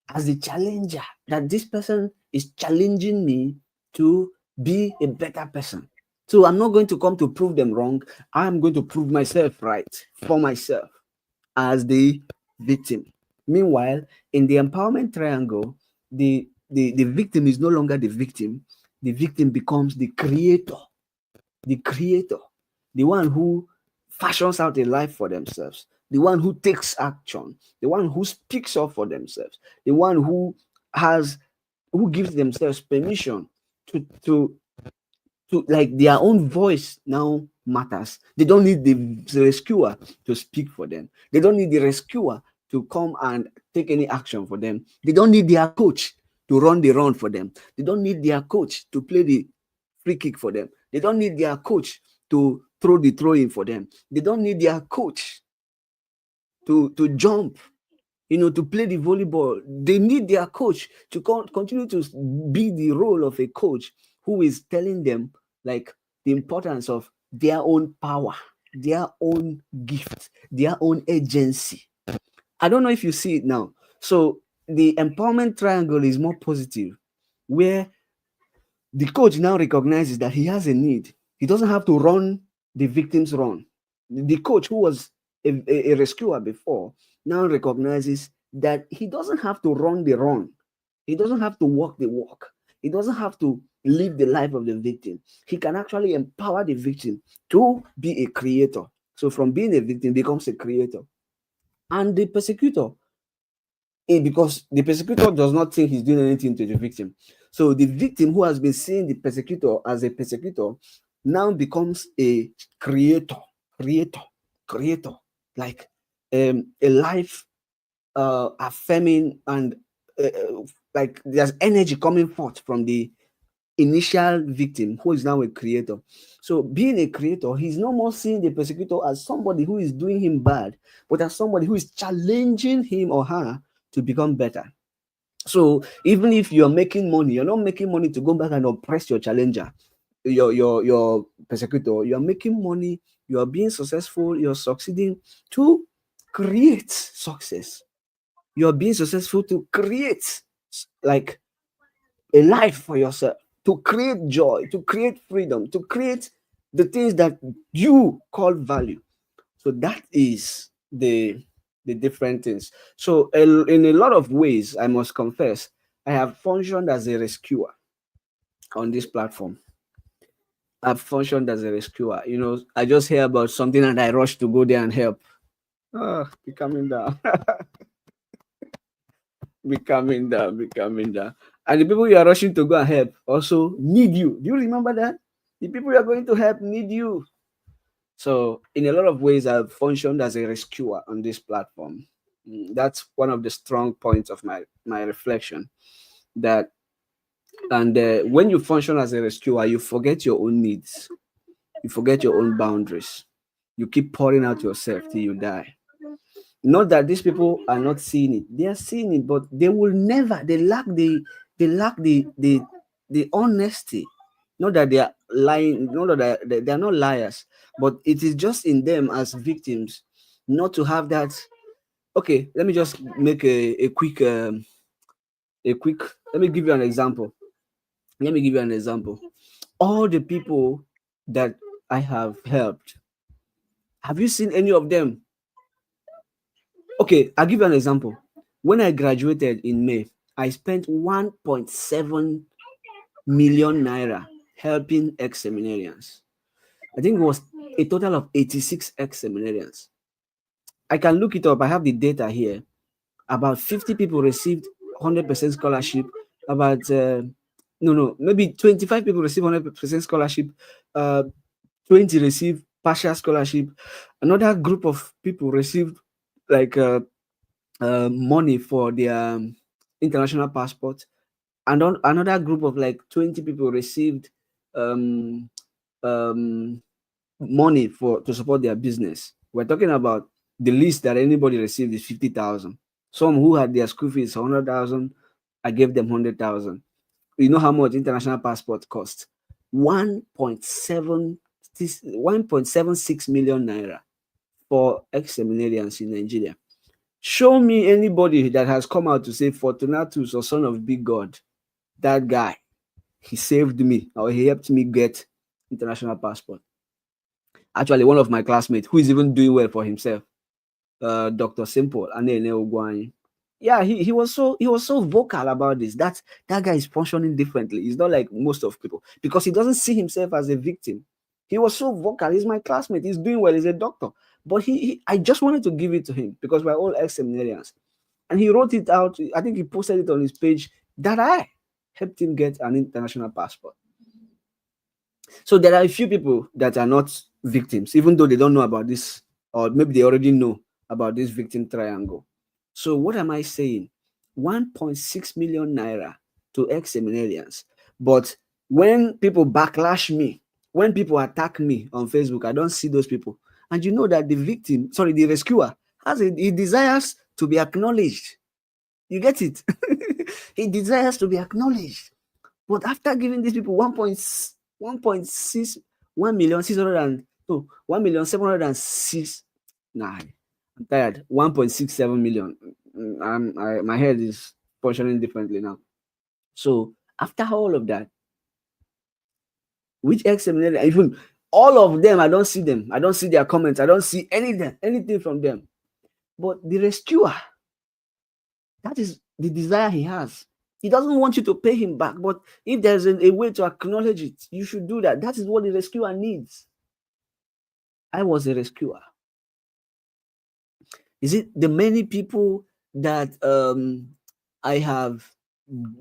As the challenger, that this person is challenging me to be a better person. So I'm not going to come to prove them wrong. I'm going to prove myself right for myself as the victim. Meanwhile, in the empowerment triangle, the victim is no longer the victim. The victim becomes the creator, the one who fashions out a life for themselves, the one who takes action, the one who speaks up for themselves, the one who gives themselves permission to like their own voice now matters. They don't need the rescuer to speak for them. They don't need the rescuer to come and take any action for them. They don't need their coach to run the run for them. They don't need their coach to play the free kick for them. They don't need their coach to throw the throw in for them. They don't need their coach to jump, to play the volleyball. They need their coach to continue to be the role of a coach who is telling them like the importance of their own power, their own gift, their own agency. I don't know if you see it now. So the empowerment triangle is more positive, where the coach now recognizes that he has a need. He doesn't have to run the victim's run. The coach, who was a rescuer before, now recognizes that he doesn't have to run the run. He doesn't have to walk the walk. He doesn't have to live the life of the victim. He can actually empower the victim to be a creator. So from being a victim becomes a creator. And the persecutor, because the persecutor does not think he's doing anything to the victim. So the victim, who has been seeing the persecutor as a persecutor, now becomes a creator, like a life affirming, and like there's energy coming forth from the initial victim, who is now a creator. So being a creator, he's no more seeing the persecutor as somebody who is doing him bad, but as somebody who is challenging him or her to become better. So even if you're making money, you're not making money to go back and oppress your challenger, your persecutor. You're making money, you're being successful, you're succeeding to create success. You're being successful to create like a life for yourself, to create joy, to create freedom, to create the things that you call value. So that is the different things. So in a lot of ways, I must confess, I have functioned as a rescuer on this platform. I've functioned as a rescuer. I just hear about something and I rush to go there and help. Be coming down. Be coming down. And the people you are rushing to go and help also need you. Do you remember that? The people you are going to help need you. So in a lot of ways, I've functioned as a rescuer on this platform. That's one of the strong points of my reflection. That, and when you function as a rescuer, you forget your own needs, you forget your own boundaries, you keep pouring out yourself till you die. Not that these people are not seeing it; they are seeing it, but they will never. They lack the honesty. Not that they are lying. Not that they are not liars, but it is just in them as victims not to have that Okay, let me just make a quick let me give you an example. All the people that I have helped, have you seen any of them? Okay, I'll give you an example. When I graduated in May, I spent 1.7 million naira helping ex-seminarians. I think it was a total of 86 ex-seminarians. I can look it up. I have the data here. About 50 people received 100% scholarship. About maybe 25 people received 100% scholarship. 20 received partial scholarship. Another group of people received like money for their international passport, and another group of like 20 people received um, money to support their business. We're talking about the least that anybody received is 50,000. Some who had their school fees 100,000, I gave them 100,000. You know how much international passport cost? 1.76 million naira for ex-seminarians in Nigeria. Show me anybody that has come out to say Fortunatus or son of big God, that guy, he saved me or he helped me get international passport. Actually, one of my classmates who is even doing well for himself, Dr. Simple Anene Ogwani. Yeah, he was so vocal about this. That guy is functioning differently. He's not like most of people because he doesn't see himself as a victim. He was so vocal. He's my classmate. He's doing well. He's a doctor. But I just wanted to give it to him because we're all ex-seminarians. And he wrote it out. I think he posted it on his page that I helped him get an international passport. So there are a few people that are not victims, even though they don't know about this, or maybe they already know about this victim triangle. So what am I saying? 1.6 million naira to ex-seminarians. But when people backlash me, when people attack me on Facebook, I don't see those people. And you know that the rescuer, he desires to be acknowledged. You get it? He desires to be acknowledged. But after giving these people 1,706,000, nah, I'm tired. 1.67 million. My head is functioning differently now. So after all of that, which ex-seminary, even all of them, I don't see them. I don't see their comments. I don't see anything from them. But the rescuer, that is the desire he has. He doesn't want you to pay him back, but if there's a way to acknowledge it, you should do that. That is what the rescuer needs. I was a rescuer. Is it the many people that I have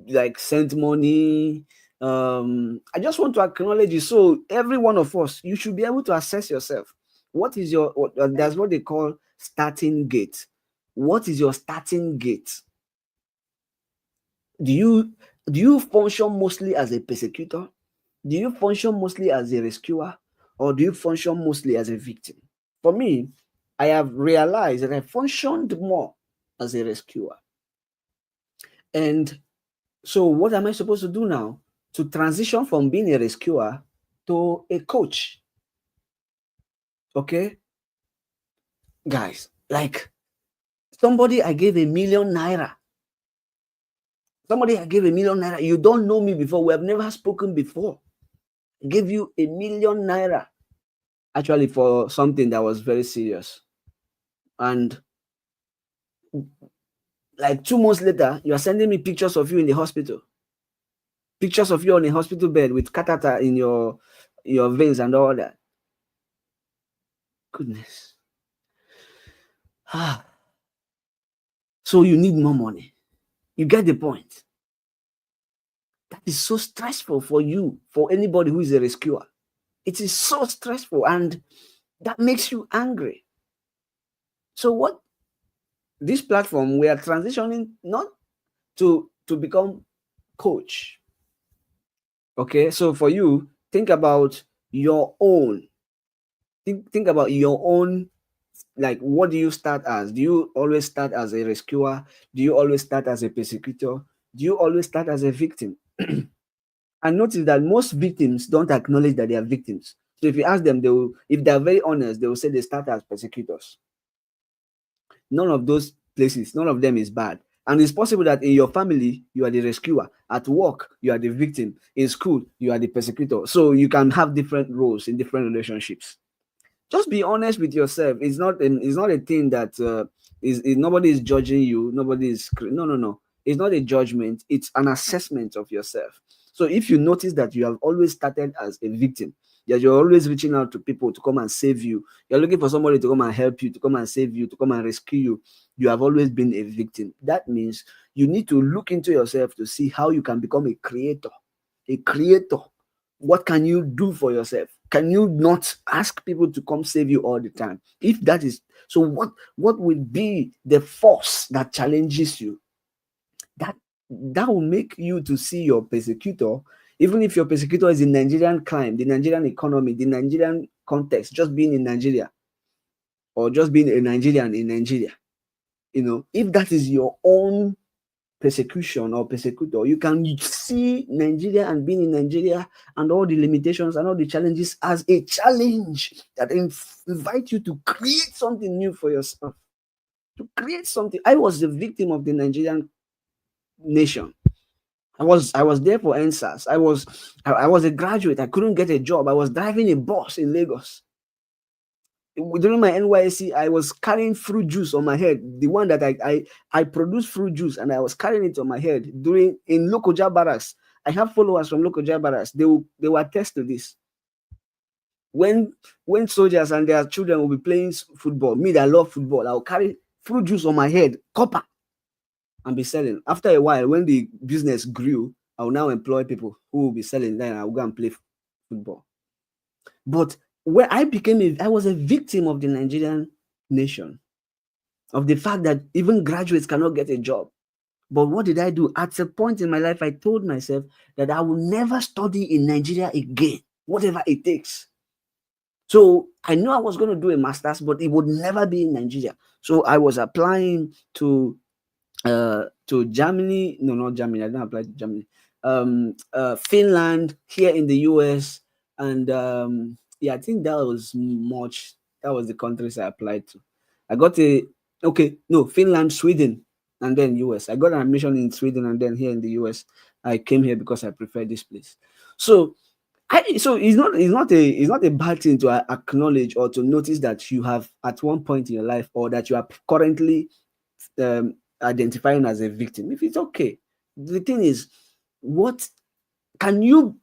like sent money? I just want to acknowledge you. So every one of us, you should be able to assess yourself. What is that's what they call starting gate. What is your starting gate? Do you function mostly as a persecutor? Do you function mostly as a rescuer? Or do you function mostly as a victim? For me, I have realized that I functioned more as a rescuer. And so what am I supposed to do now? To transition from being a rescuer to a coach. Okay? Guys, like somebody I gave 1 million naira. Somebody I gave 1 million naira. You don't know me before. We have never spoken before. I gave you 1 million naira. Actually, for something that was very serious. And like 2 months later, you are sending me pictures of you in the hospital. Pictures of you on a hospital bed with catheter in your veins and all that. Goodness. So you need more money. You get the point. That is so stressful for you, for anybody who is a rescuer. It is so stressful and that makes you angry. So what this platform, we are transitioning not to become coach. Okay, so for you, think about your own. Think about your own. Like, what do you start as? Do you always start as a rescuer? Do you always start as a persecutor? Do you always start as a victim? And notice that most victims don't acknowledge that they are victims. So if you ask them, if they're very honest, they will say they start as persecutors. None of those places. None of them is bad. And it's possible that in your family, you are the rescuer. At work, you are the victim. In school, you are the persecutor. So you can have different roles in different relationships. Just be honest with yourself. It's not a thing that nobody is judging you. Nobody is no. It's not a judgment. It's an assessment of yourself. So if you notice that you have always started as a victim, that you're always reaching out to people to come and save you, you're looking for somebody to come and help you, to come and save you, to come and rescue you, you have always been a victim. That means you need to look into yourself to see how you can become a creator. A creator. What can you do for yourself? Can you not ask people to come save you all the time? If that is so, what will be the force that challenges you? That will make you to see your persecutor, even if your persecutor is in Nigerian crime, the Nigerian economy, the Nigerian context, just being in Nigeria, or just being a Nigerian in Nigeria. If that is your own persecution or persecutor, you can see Nigeria and being in Nigeria and all the limitations and all the challenges as a challenge that invite you to create something new for yourself. To create something. I was the victim of the Nigerian nation. I was there for NSAS. I was a graduate. I couldn't get a job. I was driving a bus in Lagos. During my NYSC, I was carrying fruit juice on my head. The one that I produced fruit juice, and I was carrying it on my head in Lokoja Barracks. I have followers from Lokoja Barracks. They will attest to this. When soldiers and their children will be playing football, me that love football, I will carry fruit juice on my head, copper, and be selling. After a while, when the business grew, I will now employ people who will be selling. Then I will go and play football. But where I was a victim of the Nigerian nation, of the fact that even graduates cannot get a job. But what did I do? At a point in my life, I told myself that I will never study in Nigeria again, whatever it takes. So I knew I was going to do a master's, but it would never be in Nigeria. So I was applying to Germany. No, not Germany. I didn't apply to Germany. Finland, here in the US, and I think that was the countries I applied to. I got Finland, Sweden, and then US. I got an admission in Sweden, and then here in the US, I came here because I prefer this place. So it's not a bad thing to acknowledge or to notice that you have at one point in your life, or that you are currently identifying as a victim. If it's okay, the thing is, what can you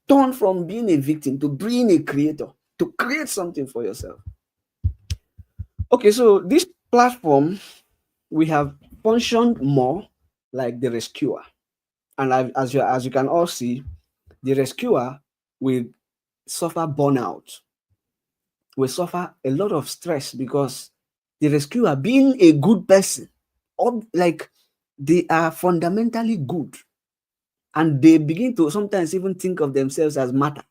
turn from being a victim to being a creator, to create something for yourself? Okay, so this platform, we have functioned more like the rescuer, and as you can all see, the rescuer will suffer burnout, will suffer a lot of stress, because the rescuer, being a good person, like they are fundamentally good, and they begin to sometimes even think of themselves as matter.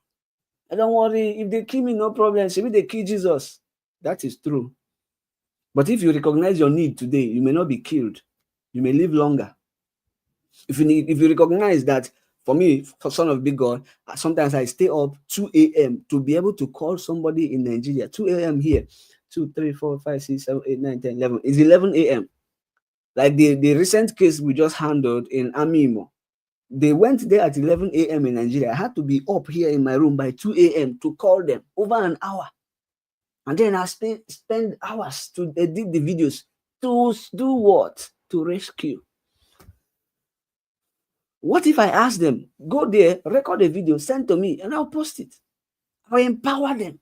I don't worry, if they kill me, no problem. Maybe they kill Jesus. That is true. But if you recognize your need today, you may not be killed. You may live longer. If you recognize that, for me, for Son of Big God, sometimes I stay up 2 a.m. to be able to call somebody in Nigeria. 2 a.m. here. 2, 3, 4, 5, 6, 7, 8, 9, 10, 11. It's 11 a.m. Like the recent case we just handled in Amimo. They went there at 11 a.m. in Nigeria. I had to be up here in my room by 2 a.m. to call them, over an hour. And then I spend hours to edit the videos. To do what? To rescue. What if I ask them, go there, record a video, send to me, and I'll post it? I empower them.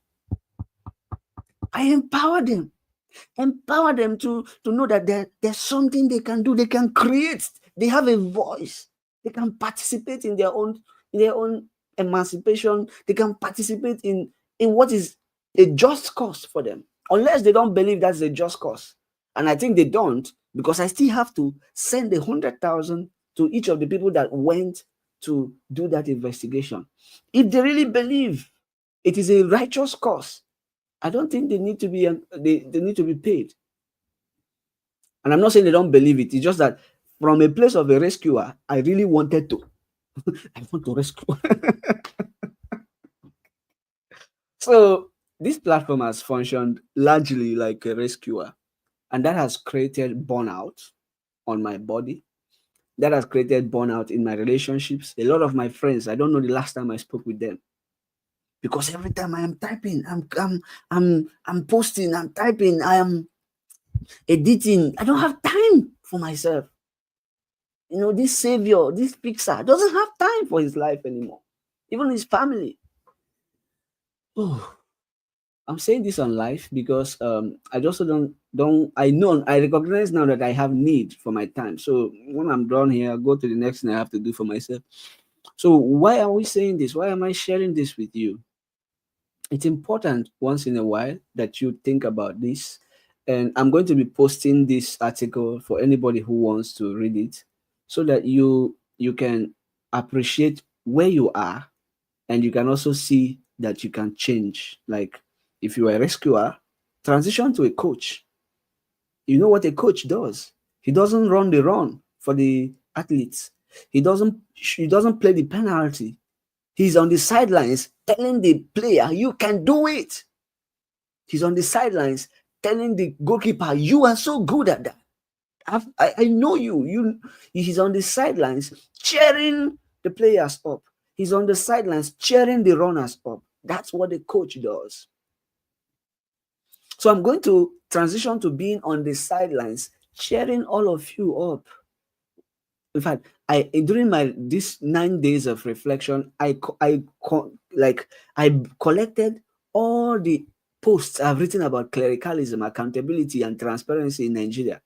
Empower them to know that there's something they can do. They can create. They have a voice. They can participate in their own emancipation. They can participate in what is a just cause for them, unless they don't believe that's a just cause. And I think they don't, because I still have to send 100,000 to each of the people that went to do that investigation. If they really believe it is a righteous cause, I don't think they need to be they need to be paid. And I'm not saying they don't believe it. It's just that from a place of a rescuer, I really wanted to. I want to rescue. So this platform has functioned largely like a rescuer. And that has created burnout on my body. That has created burnout in my relationships. A lot of my friends, I don't know the last time I spoke with them, because every time I am typing, I'm posting, I'm typing, I am editing. I don't have time for myself. You know, this savior, this fixer doesn't have time for his life anymore, even his family. Oh, I'm saying this on live because I just don't I recognize now that I have need for my time. So when I'm done here, I go to the next thing I have to do for myself. So why are we saying this? Why am I sharing this with you? It's important once in a while that you think about this. And I'm going to be posting this article for anybody who wants to read it, so that you can appreciate where you are, and you can also see that you can change. Like, if you are a rescuer, transition to a coach. You know what a coach does? He doesn't run the run for the athletes. He doesn't play the penalty. He's on the sidelines telling the player, you can do it. He's on the sidelines telling the goalkeeper, you are so good at that. I know you. He's on the sidelines cheering the players up. He's on the sidelines cheering the runners up. That's what the coach does. So I'm going to transition to being on the sidelines cheering all of you up. In fact, during my this 9 days of reflection, I collected all the posts I've written about clericalism, accountability, and transparency in Nigeria.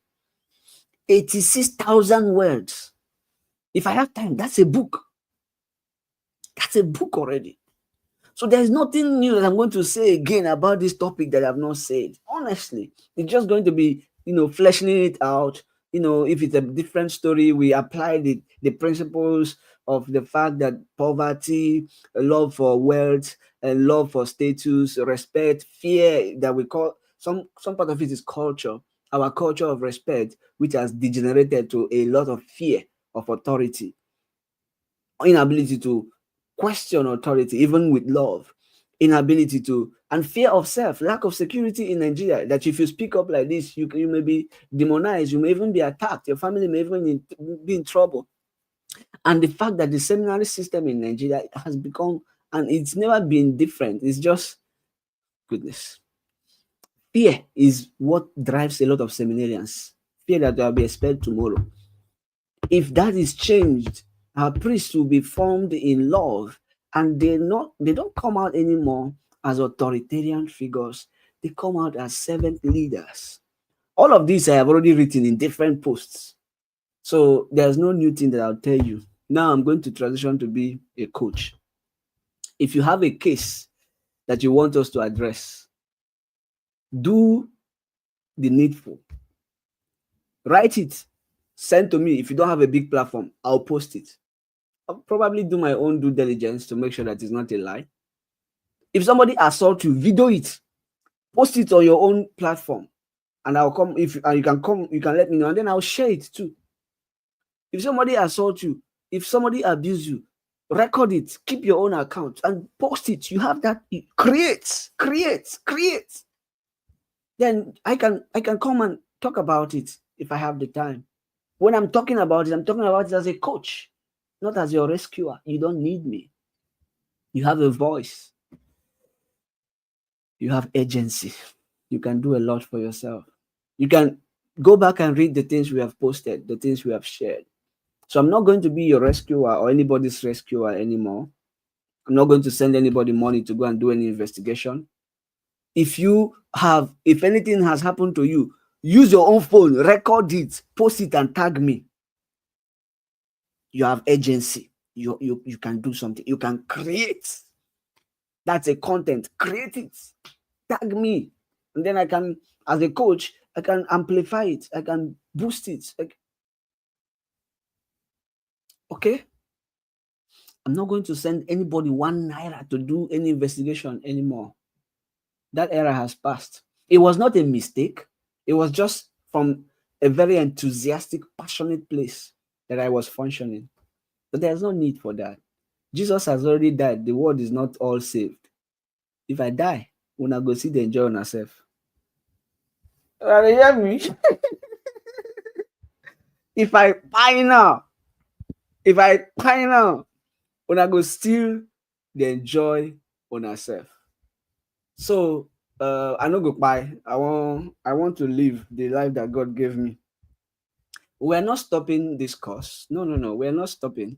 86,000 words. If I have time, that's a book. That's a book already. So there's nothing new that I'm going to say again about this topic that I've not said. Honestly, it's just going to be, fleshing it out. If it's a different story, we apply the principles of the fact that poverty, love for wealth, and love for status, respect, fear, that we call some part of it is culture. Our culture of respect, which has degenerated to a lot of fear of authority, inability to question authority, even with love, inability to, and fear of self, lack of security in Nigeria, that if you speak up like this, you may be demonized, you may even be attacked, your family may even be in trouble. And the fact that the seminary system in Nigeria has become, and it's never been different, it's just goodness. Fear is what drives a lot of seminarians. Fear that they will be expelled tomorrow. If that is changed, our priests will be formed in love, and they don't come out anymore as authoritarian figures. They come out as servant leaders. All of these I have already written in different posts. So there's no new thing that I'll tell you. Now I'm going to transition to be a coach. If you have a case that you want us to address, do the needful. Write it. Send to me. If you don't have a big platform, I'll post it. I'll probably do my own due diligence to make sure that it's not a lie. If somebody assaults you, video it. Post it on your own platform. And I'll come. You can let me know, and then I'll share it too. If somebody assaults you, if somebody abuses you, record it. Keep your own account and post it. You have that. Create. Then I can come and talk about it if I have the time. When I'm talking about it as a coach, not as your rescuer. You don't need me. You have a voice. You have agency. You can do a lot for yourself. You can go back and read the things we have posted, the things we have shared. So I'm not going to be your rescuer or anybody's rescuer anymore. I'm not going to send anybody money to go and do any investigation. If anything has happened to you, use your own phone, record it, post it, and tag me. You have agency. You can do something. You can create. That's a content. Create it. Tag me. And then I can, as a coach, I can amplify it. I can boost it. Okay? I'm not going to send anybody 1 naira to do any investigation anymore. That era has passed. It was not a mistake. It was just from a very enthusiastic, passionate place that I was functioning. But there's no need for that. Jesus has already died. The world is not all saved. If I die, when I go see the enjoy on ourselves. You hear me? If I pie now, una go still dey enjoy una sef. So I no go kpai. I want to live the life that God gave me. We're not stopping this course. No. We're not stopping.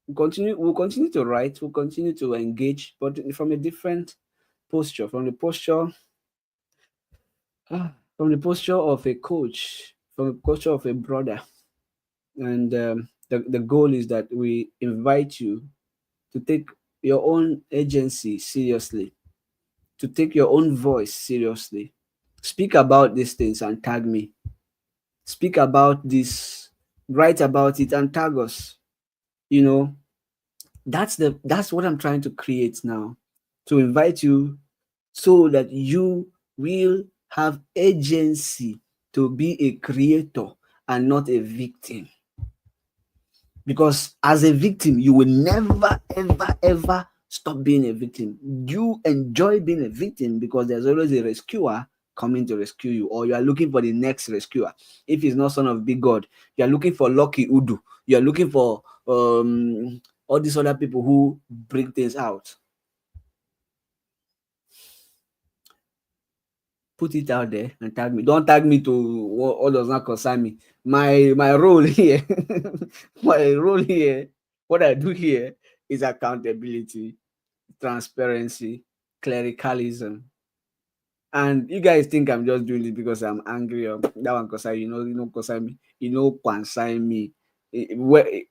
We'll continue to write, we'll continue to engage, but from a different posture, from the posture of a coach, from the posture of a brother. And the goal is that we invite you to take your own agency seriously, to take your own voice seriously. Speak about these things and tag me. Speak about this, write about it and tag us. You know, that's what I'm trying to create now. To invite you so that you will have agency to be a creator and not a victim. Because as a victim, you will never, ever, ever stop being a victim. You enjoy being a victim because there's always a rescuer coming to rescue you, or you are looking for the next rescuer. If it's not Son of Big God, you are looking for Lucky Udu. You are looking for all these other people who bring things out. Put it out there and tag me. Don't tag me to what does not concern me. My role here, what I do here is accountability, transparency, clericalism. And you guys think I'm just doing it because I'm angry or that one concern concern me, concern me. Anyway,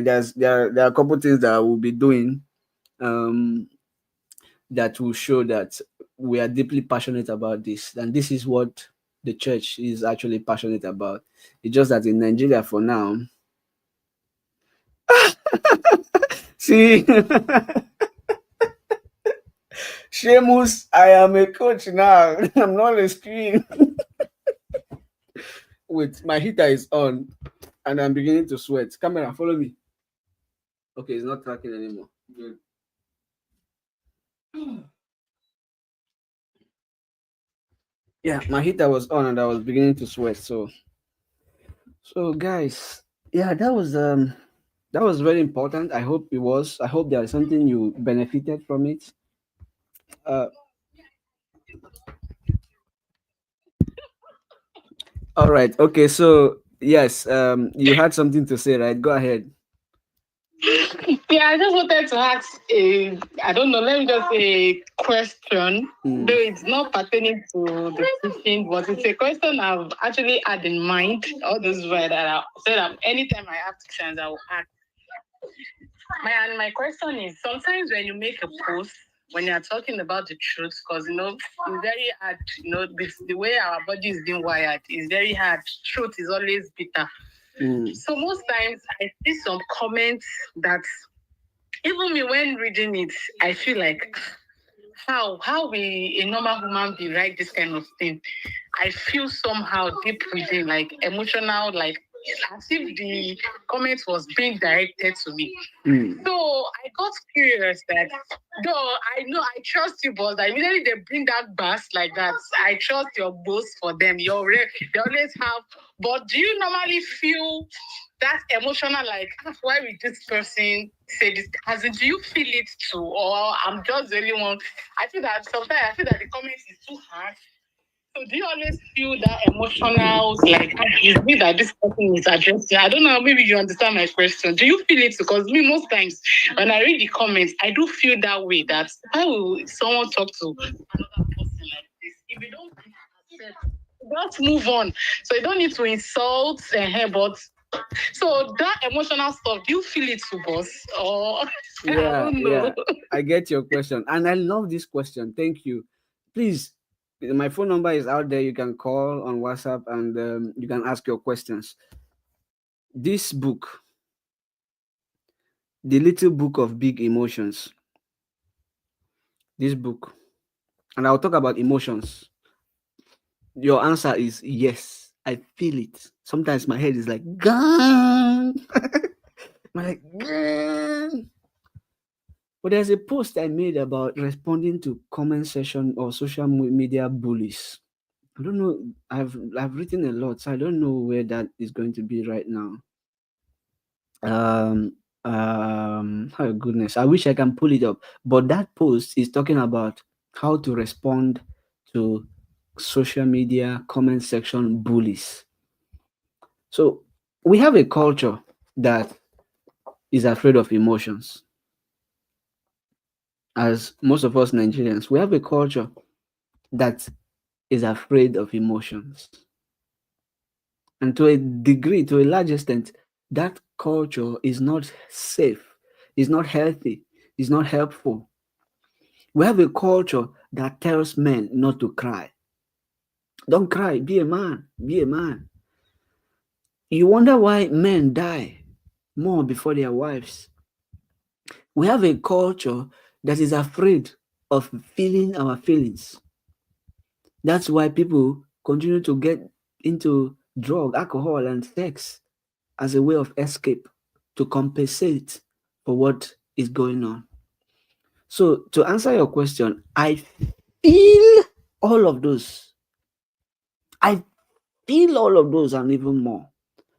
there are a couple things that I will be doing that will show that we are deeply passionate about this, and this is what the church is actually passionate about. It's just that in Nigeria for now, see, Sheamus, I am a coach now. I'm not a screen. Wait, my heater is on, and I'm beginning to sweat. Camera, follow me. Okay, it's not tracking anymore. Good. Yeah, my heater was on and I was beginning to sweat. So guys, yeah, that was very important. I hope it was. I hope there is something you benefited from it. Uh, all right. Okay. So yes, you had something to say, right? Go ahead. Yeah, I just wanted to ask I don't know, let me just say a question. Though it's not pertaining to the teaching, but it's a question I've actually had in mind all those way that I said anytime I have the chance I will ask. My question is sometimes when you make a post, when you're talking about the truth, because it's very hard, with the way our body is being wired, it's very hard. Truth is always bitter. So most times I see some comments that even me when reading it, I feel like how will a normal human being write this kind of thing? I feel somehow deep within, like emotional, like as if the comment was being directed to me. So I got curious that though I know I trust you, boss. Immediately they bring that bass like that. I trust your boss for them. They always have. But do you normally feel that emotional, like why will this person say this? As in, do you feel it too, or I'm just the only one? I feel that sometimes the comment is too harsh. So do you always feel that emotional, like is me that this person is addressing? I don't know, maybe you understand my question. Do you feel it? Because me, most times when I read the comments, I do feel that way, that how will someone talk to another person like this? If you don't accept, just move on. So you don't need to insult but so that emotional stuff, do you feel it too, boss? Or I don't know. I get your question, and I love this question. Thank you. Please, my phone number is out there. You can call on WhatsApp, and you can ask your questions. This book, The Little Book of Big Emotions. This book, and I'll talk about emotions. Your answer is yes. I feel it. Sometimes my head is like, gone. Like, gone. But there's a post I made about responding to comment section or social media bullies. I don't know. I've written a lot, so I don't know where that is going to be right now. Oh goodness, I wish I can pull it up. But that post is talking about how to respond to social media comment section bullies. So we have a culture that is afraid of emotions. As most of us Nigerians, we have a culture that is afraid of emotions. And to a degree, to a large extent, that culture is not safe, is not healthy, is not helpful. We have a culture that tells men not to cry. Don't cry, be a man, be a man. You wonder why men die more before their wives. We have a culture that is afraid of feeling our feelings. That's why people continue to get into drug, alcohol, and sex as a way of escape to compensate for what is going on. So, to answer your question, I feel all of those. I feel all of those and even more.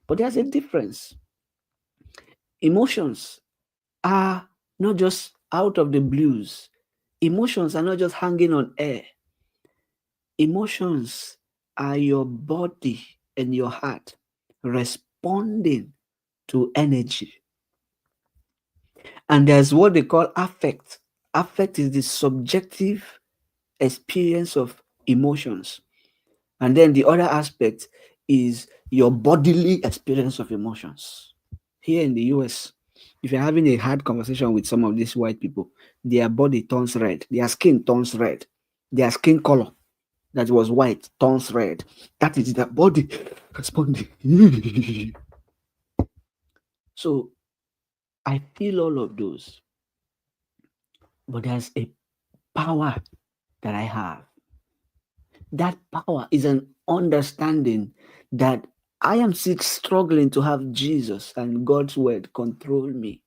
But there's a difference. Emotions are not just out of the blues, emotions are not just hanging on air. Emotions are your body and your heart responding to energy. And there's what they call affect. Affect is the subjective experience of emotions. And then the other aspect is your bodily experience of emotions. Here in the US, if you're having a hard conversation with some of these white people, their body turns red, their skin turns red, their skin color that was white turns red. That is their body responding. So I feel all of those, but there's a power that I have. That power is an understanding that I am still struggling to have Jesus and God's word control me.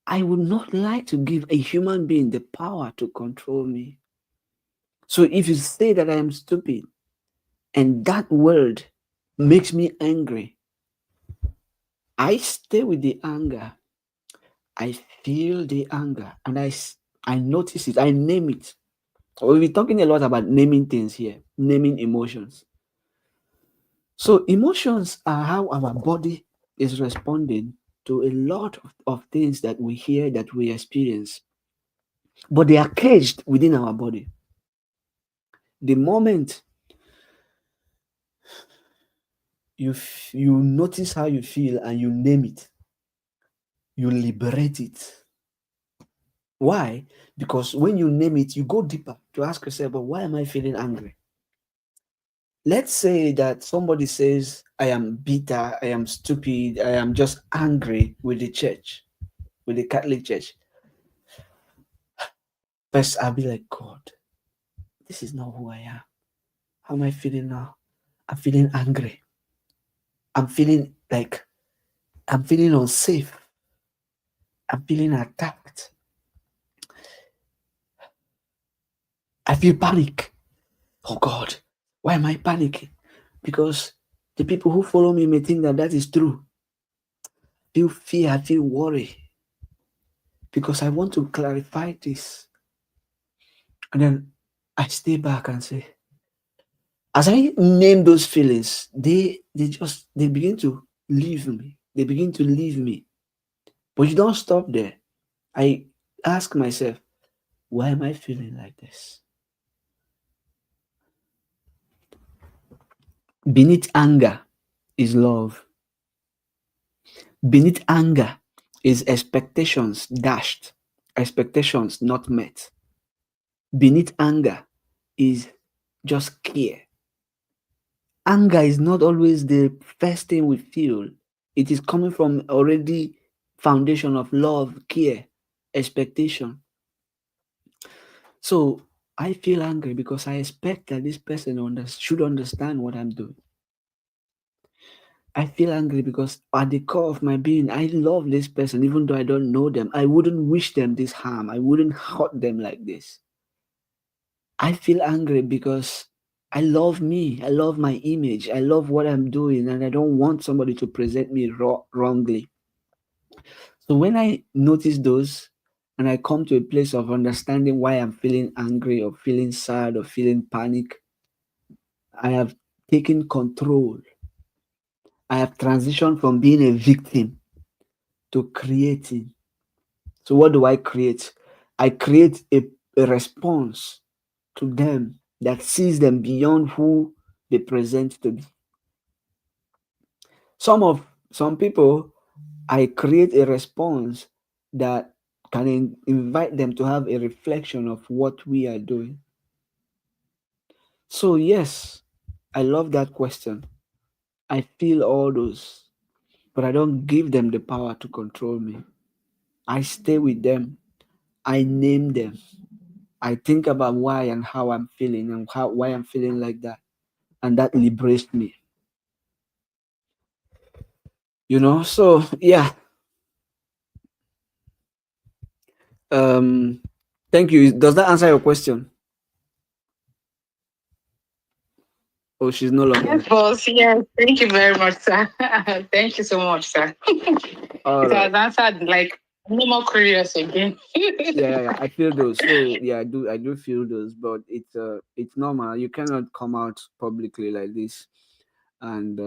I would not like to give a human being the power to control me. So if you say that I am stupid and that word makes me angry, I stay with the anger. I feel the anger and I notice it. I name it. We'll be talking a lot about naming things here, naming emotions. So emotions are how our body is responding to a lot of things that we hear, that we experience. But they are caged within our body. The moment you notice how you feel and you name it, you liberate it. Why? Because when you name it, you go deeper to ask yourself, but why am I feeling angry? Let's say that somebody says, I am bitter, I am stupid, I am just angry with the church, with the Catholic Church. First, I'll be like, God, this is not who I am. How am I feeling now? I'm feeling angry. I'm feeling like I'm feeling unsafe. I'm feeling attacked. I feel panic. Oh God, why am I panicking? Because the people who follow me may think that is true. I feel fear, I feel worry. Because I want to clarify this. And then I stay back and say, as I name those feelings, they begin to leave me. They begin to leave me. But you don't stop there. I ask myself, why am I feeling like this? Beneath anger is love. Beneath anger is expectations dashed, expectations not met. Beneath anger is just care. Anger is not always the first thing we feel. It is coming from already foundation of love, care, expectation. So I feel angry because I expect that this person should understand what I'm doing. I feel angry because at the core of my being, I love this person, even though I don't know them. I wouldn't wish them this harm. I wouldn't hurt them like this. I feel angry because I love me. I love my image. I love what I'm doing, and I don't want somebody to present me wrongly. So when I notice those, and I come to a place of understanding why I'm feeling angry or feeling sad or feeling panic, I have taken control. I have transitioned from being a victim to creating. So what do I create? I create a response to them that sees them beyond who they present to be. Some people, I create a response that can invite them to have a reflection of what we are doing. So yes, I love that question. I feel all those, but I don't give them the power to control me. I stay with them. I name them. I think about why and how I'm feeling and why I'm feeling like that. And that liberates me. So yeah. Um thank you. Does that answer your question? Oh, she's no longer. Yes, boss. Yes. Thank you very much, sir. Thank you so much, sir. All It right. has answered like no more curious again. Yeah, I feel those. So yeah, I do feel those, but it's normal. You cannot come out publicly like this and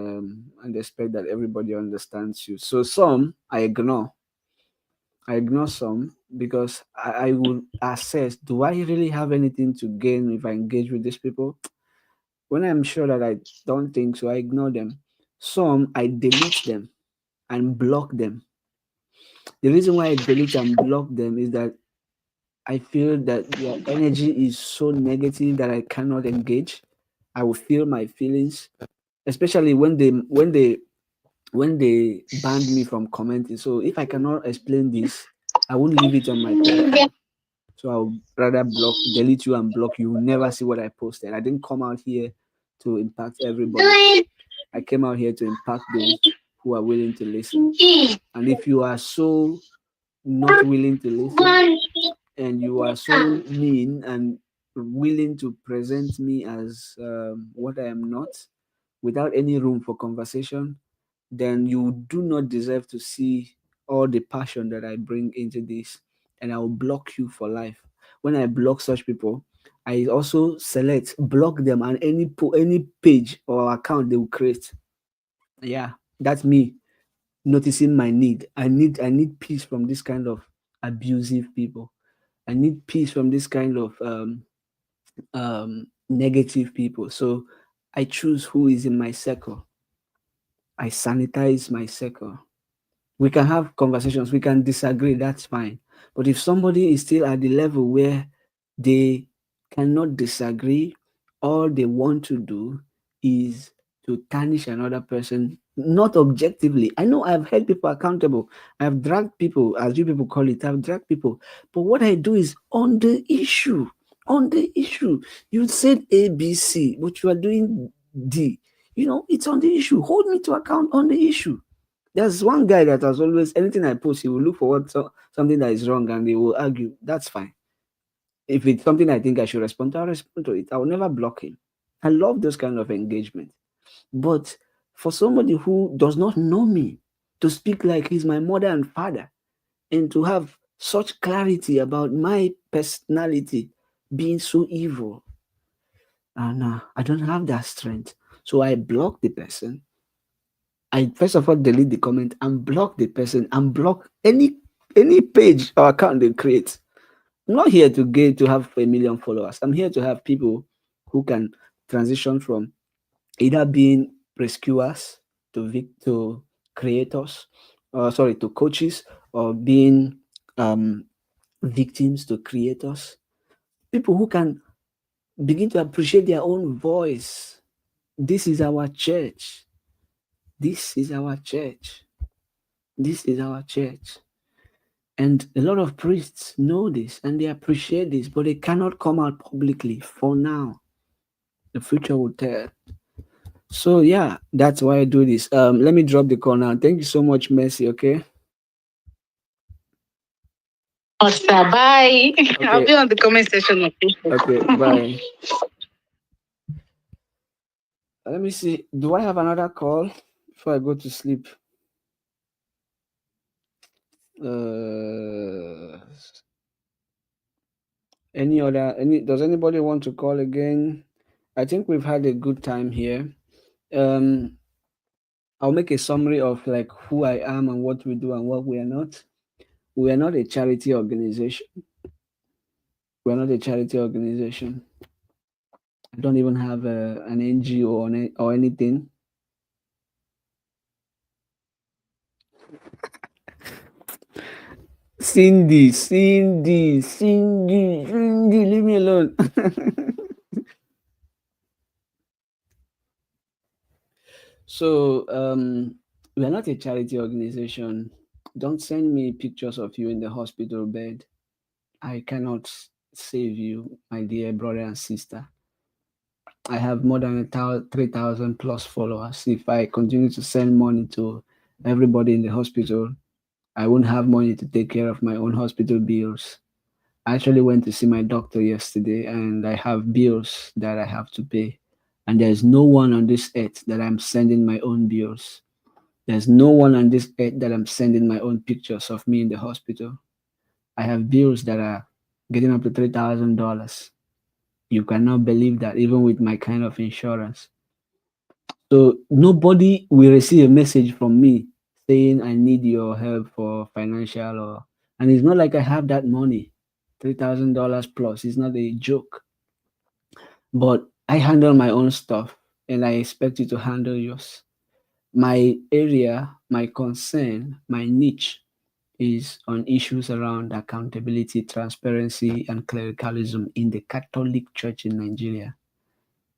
expect that everybody understands you. So some I ignore. I ignore some because I will assess, do I really have anything to gain if I engage with these people? When I'm sure that I don't think so, I ignore them. Some I delete them and block them. The reason why I delete and block them is that I feel that their energy is so negative that I cannot engage. I will feel my feelings, especially when they banned me from commenting. So if I cannot explain this, I won't leave it on my platform. So I'll rather delete you and block you. You'll never see what I posted. I didn't come out here to impact everybody. I came out here to impact those who are willing to listen. And if you are so not willing to listen, and you are so mean and willing to present me as what I am not, without any room for conversation, then you do not deserve to see all the passion that I bring into this, and I will block you for life. When I block such people, I also select block them on any page or account they will create. Yeah, that's me noticing my need. I need peace from this kind of abusive people. I need peace from this kind of negative people. So I choose who is in my circle. I sanitize my circle. We can have conversations, we can disagree, that's fine. But if somebody is still at the level where they cannot disagree, all they want to do is to tarnish another person, not objectively. I know I've held people accountable, I've dragged people, as you people call it, I've dragged people. But what I do is on the issue. On the issue. You said ABC, but you are doing D. It's on the issue. Hold me to account on the issue. There's one guy that has always, anything I post, he will look for something that is wrong and they will argue. That's fine. If it's something I think I should respond to, I'll respond to it. I will never block him. I love those kind of engagement. But for somebody who does not know me to speak like he's my mother and father and to have such clarity about my personality being so evil, and I don't have that strength. So I block the person. I first of all delete the comment and block the person and block any page or account they create. I'm not here to have 1 million followers. I'm here to have people who can transition from either being rescuers to creators, to coaches, or being victims to creators. People who can begin to appreciate their own voice. This is our church. This is our church. This is our church. And a lot of priests know this and they appreciate this, but they cannot come out publicly for now. The future will tell. So yeah, that's why I do this. Let me drop the call now. Thank you so much, Mercy. Okay. Oscar, bye. I'll Okay. be on the comment section of Facebook. Okay, bye. Let me see. Do I have another call before I go to sleep? Uh, does anybody want to call again? I think we've had a good time here. I'll make a summary of like who I am and what we do and what we are not. We are not a charity organization. We are not a charity organization. I don't even have an NGO or anything. Cindy, leave me alone. So, we are not a charity organization. Don't send me pictures of you in the hospital bed. I cannot save you, my dear brother and sister. I have more than 3,000 plus followers. If I continue to send money to everybody in the hospital, I won't have money to take care of my own hospital bills. I actually went to see my doctor yesterday and I have bills that I have to pay. And there's no one on this earth that I'm sending my own bills. There's no one on this earth that I'm sending my own pictures of me in the hospital. I have bills that are getting up to $3,000. You cannot believe that, even with my kind of insurance. So nobody will receive a message from me saying I need your help for financial and it's not like I have that money. $3,000 plus is not a joke. But I handle my own stuff and I expect you to handle yours. My area, my concern, my niche is on issues around accountability, transparency, and clericalism in the Catholic Church in Nigeria.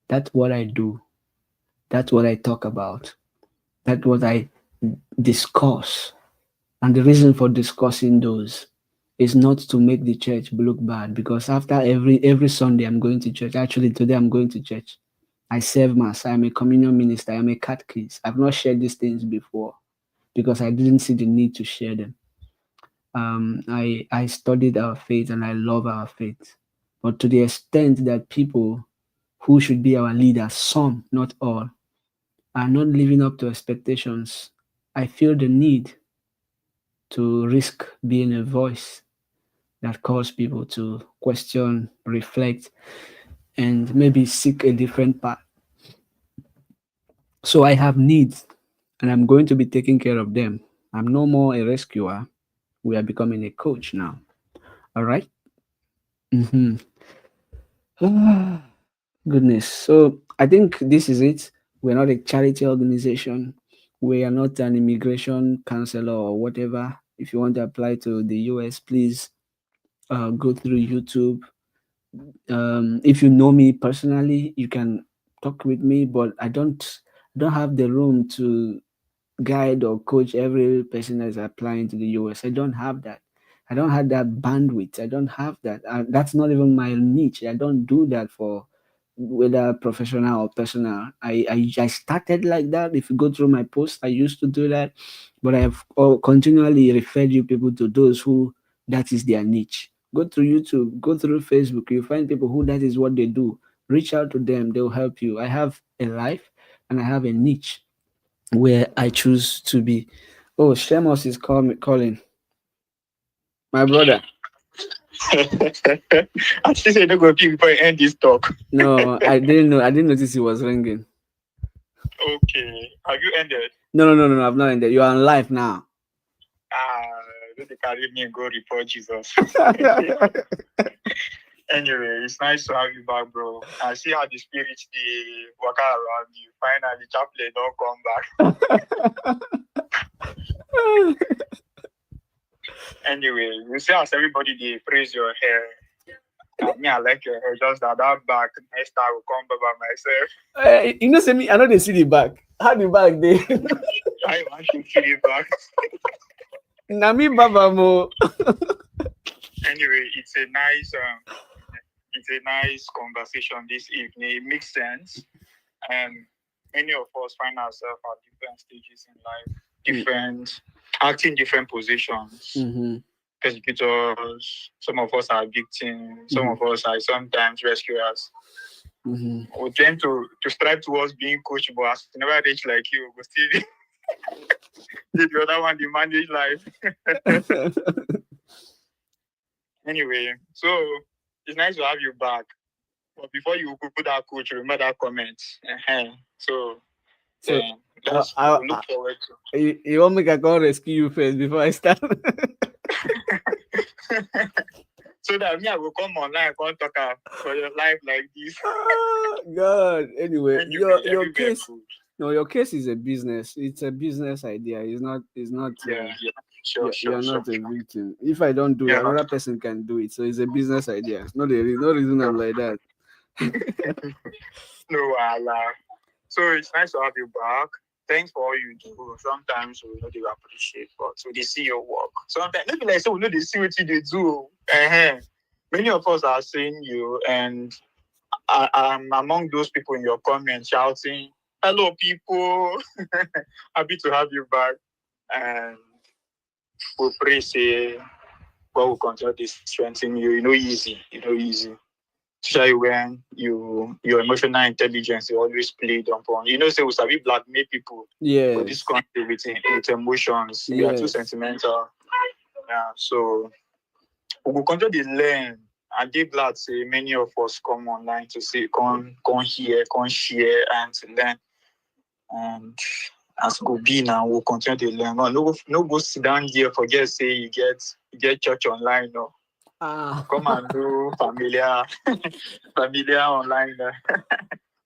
That's what I do. That's what I talk about. That's what I discuss. And the reason for discussing those is not to make the church look bad, because after every Sunday I'm going to church. Actually, today I'm going to church. I serve mass. I'm a communion minister. I'm a catechist. I've not shared these things before because I didn't see the need to share them. I studied our faith and I love our faith, but to the extent that people who should be our leaders, some, not all, are not living up to expectations, I feel the need to risk being a voice that calls people to question, reflect, and maybe seek a different path. So I have needs, and I'm going to be taking care of them. I'm no more a rescuer. We are becoming a coach now. All right? Mm-hmm. Goodness. So I think this is it. We're not a charity organization. We are not an immigration counselor or whatever. If you want to apply to the US, please go through YouTube. If you know me personally, you can talk with me, but I don't have the room to guide or coach every person that's applying to the US. I don't have that. I don't have that bandwidth. I don't have that. That's not even my niche. I don't do that for whether professional or personal. I started like that. If you go through my posts, I used to do that, but I have continually referred you people to those who that is their niche. Go through YouTube, go through Facebook. You find people who that is what they do. Reach out to them. They'll help you. I have a life and I have a niche where I choose to be. Oh, Shemos is calling. My brother. I still say no go pick before you end this talk. No, I didn't know. I didn't notice it was ringing. Okay. Have you ended? No. I've not ended. You are on live now. Don't they carry me and go report Jesus. Anyway, it's nice to have you back, bro. I see how the spirit they walk around you. Finally, chaplain don't come back. Anyway, you see as everybody they praise your hair. Me, I like your hair. Just that back. Next time I will come back by myself. You know, say me. I know they see the back. How the back they? I want to see the back. Nami Baba mo. Anyway, it's a nice conversation this evening. It makes sense. And many of us find ourselves at different stages in life, acting different positions. Mm-hmm. persecutors. Some of us are victims. Some of us are sometimes rescuers. We tend to strive towards being coach, but as we never reach like you, we still the other one, the manage life. Anyway, so it's nice to have you back. But before you put that coach, remember that comment. So let's look forward to. You want me to go rescue you first before I start? So that me, I will come online and talk for your life like this. God. Anyway, your case. No, your case is a business. It's a business idea. It's not. Yeah. You're not a victim. If I don't do it, another person can do it. So it's a business idea. No reason I'm like that. No, Allah. So it's nice to have you back. Thanks for all you do. Sometimes we know they appreciate, but so they see your work. Sometimes maybe like so we know they see what you do. Many of us are seeing you, and I'm among those people in your comments shouting, "Hello, people! Happy to have you back." And we pray, say, God will continue to strengthen you. Easy. Especially when your emotional intelligence is always played upon. Say we sabi blackmail people. Yeah. But this country with emotions. Yes. You are too sentimental. Yeah. So we will continue to learn. And they glad say many of us come online to say come here, come share and to learn. And as go be now, we'll continue to learn. No go sit down here, forget say you get church online, no. Come and do familiar online.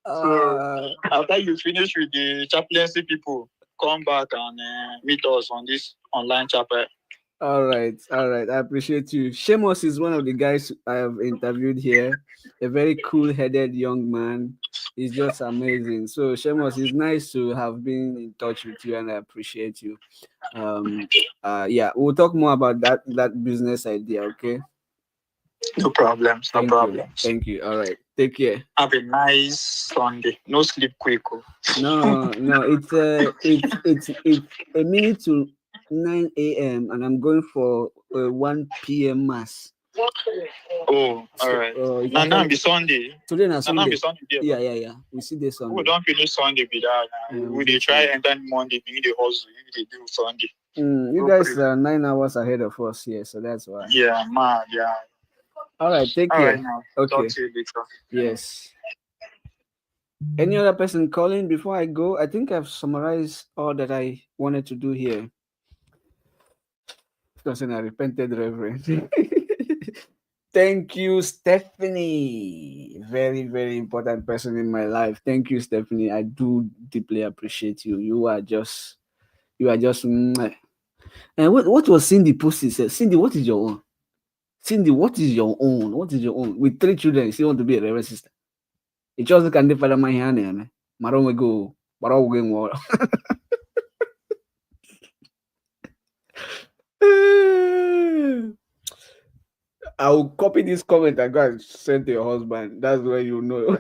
So after you finish with the chaplaincy people, come back and meet us on this online chapel. All right. I appreciate you. Seamus is one of the guys I have interviewed here. A very cool-headed young man. He's just amazing. So Seamus, it's nice to have been in touch with you, and I appreciate you. We'll talk more about that business idea. Okay. No problems. Thank you. All right. Take care. Have a nice Sunday. No sleep quick. No. It's a minute to 9 a.m. and I'm going for 1 p.m. mass. Oh, all right. And now be Sunday. Today na Sunday. Be Sunday. Yeah. We see this Sunday. We don't finish Sunday with that. We dey try and then Monday. We dey hustle. We dey do Sunday. You guys are 9 hours ahead of us here, so that's why. Yeah, man. Yeah. All right. Take care. Right, okay. Talk to you later. Yes. Any other person calling before I go? I think I've summarized all that I wanted to do here. Because I repented, Reverend. Thank you, Stephanie. Very, very important person in my life. Thank you, Stephanie. I do deeply appreciate you. You are just. And what was Cindy posting? Said, Cindy, what is your own? Cindy, what is your own? What is your own? With 3 children, you still want to be a reverend sister. It just can't define my hand, man. Maron we go. Maron we go. I will copy this comment and go and send to your husband. That's where you know.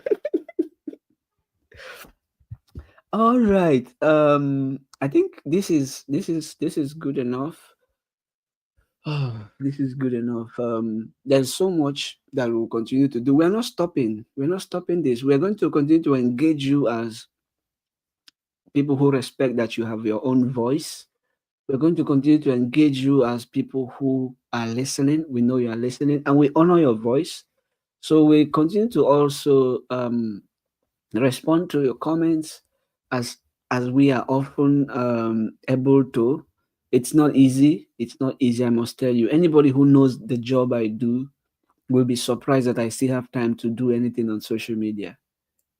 All right. I think this is good enough. Oh, this is good enough. There's so much that we'll continue to do. We're not stopping. We're not stopping this. We're going to continue to engage you as people who respect that you have your own voice. We're going to continue to engage you as people who are listening. We know you are listening, and we honor your voice. So we continue to also respond to your comments as we are often able to. It's not easy. I must tell you. Anybody who knows the job I do will be surprised that I still have time to do anything on social media.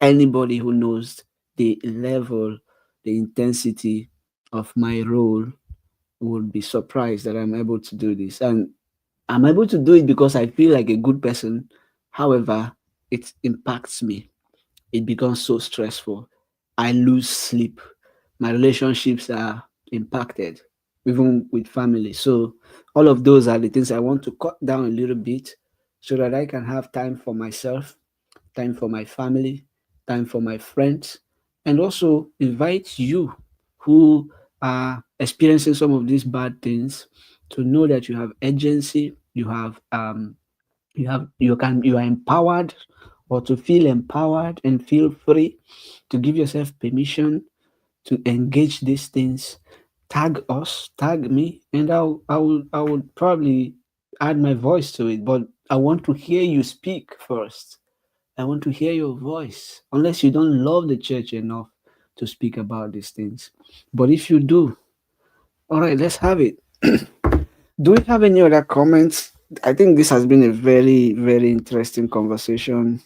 Anybody who knows the level, the intensity of my role would be surprised that I'm able to do this. And I'm able to do it because I feel like a good person. However, it impacts me. It becomes so stressful. I lose sleep. My relationships are impacted, even with family. So all of those are the things I want to cut down a little bit so that I can have time for myself, time for my family, time for my friends, and also invite you who are experiencing some of these bad things to know that you have agency, you have you are empowered, or to feel empowered and feel free to give yourself permission to engage these things. Tag us, tag me, and I would probably add my voice to it. But I want to hear you speak first. I want to hear your voice. Unless you don't love the church enough to speak about these things. But if you do, all right, let's have it. Do we have any other comments? I think this has been a very, very interesting conversation.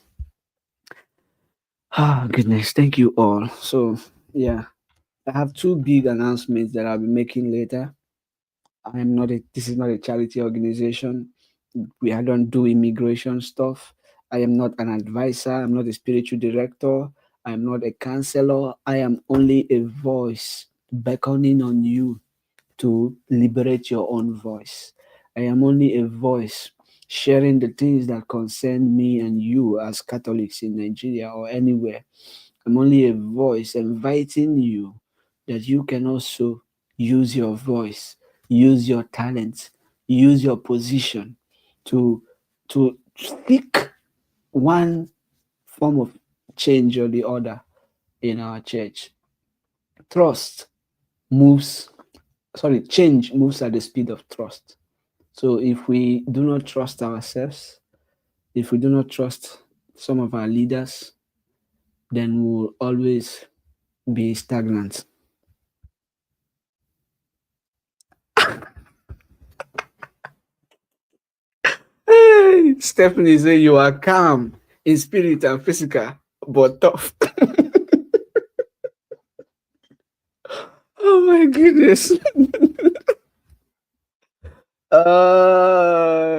Ah, goodness. Thank you all. So, yeah, I have two big announcements that I'll be making later. This is not a charity organization. I don't do immigration stuff. I am not an advisor. I'm not a spiritual director. I'm not a counselor. I am only a voice beckoning on you to liberate your own voice. I am only a voice sharing the things that concern me and you as Catholics in Nigeria or anywhere. I'm only a voice inviting you that you can also use your voice, use your talent, use your position to seek one form of change or the other in our church. Trust moves, change moves at the speed of trust. So if we do not trust ourselves, if we do not trust some of our leaders, then we'll always be stagnant. Hey, Stephanie say you are calm in spirit and physical, but tough. Oh my goodness.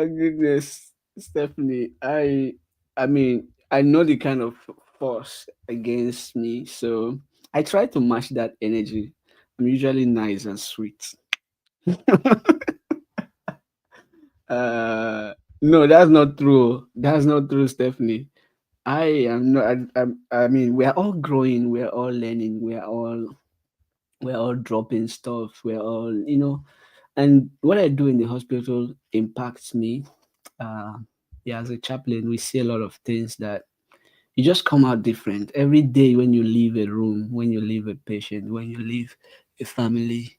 Goodness, Stephanie. I mean, I know the kind of force against me, so I try to match that energy. I'm usually nice and sweet. uh no, that's not true. That's not true, Stephanie. I am not. I mean, we are all growing. We are all learning. We're all dropping stuff. We're all, and what I do in the hospital impacts me. Uh, yeah, as a chaplain, we see a lot of things that you just come out different every day when you leave a room, when you leave a patient, when you leave a family.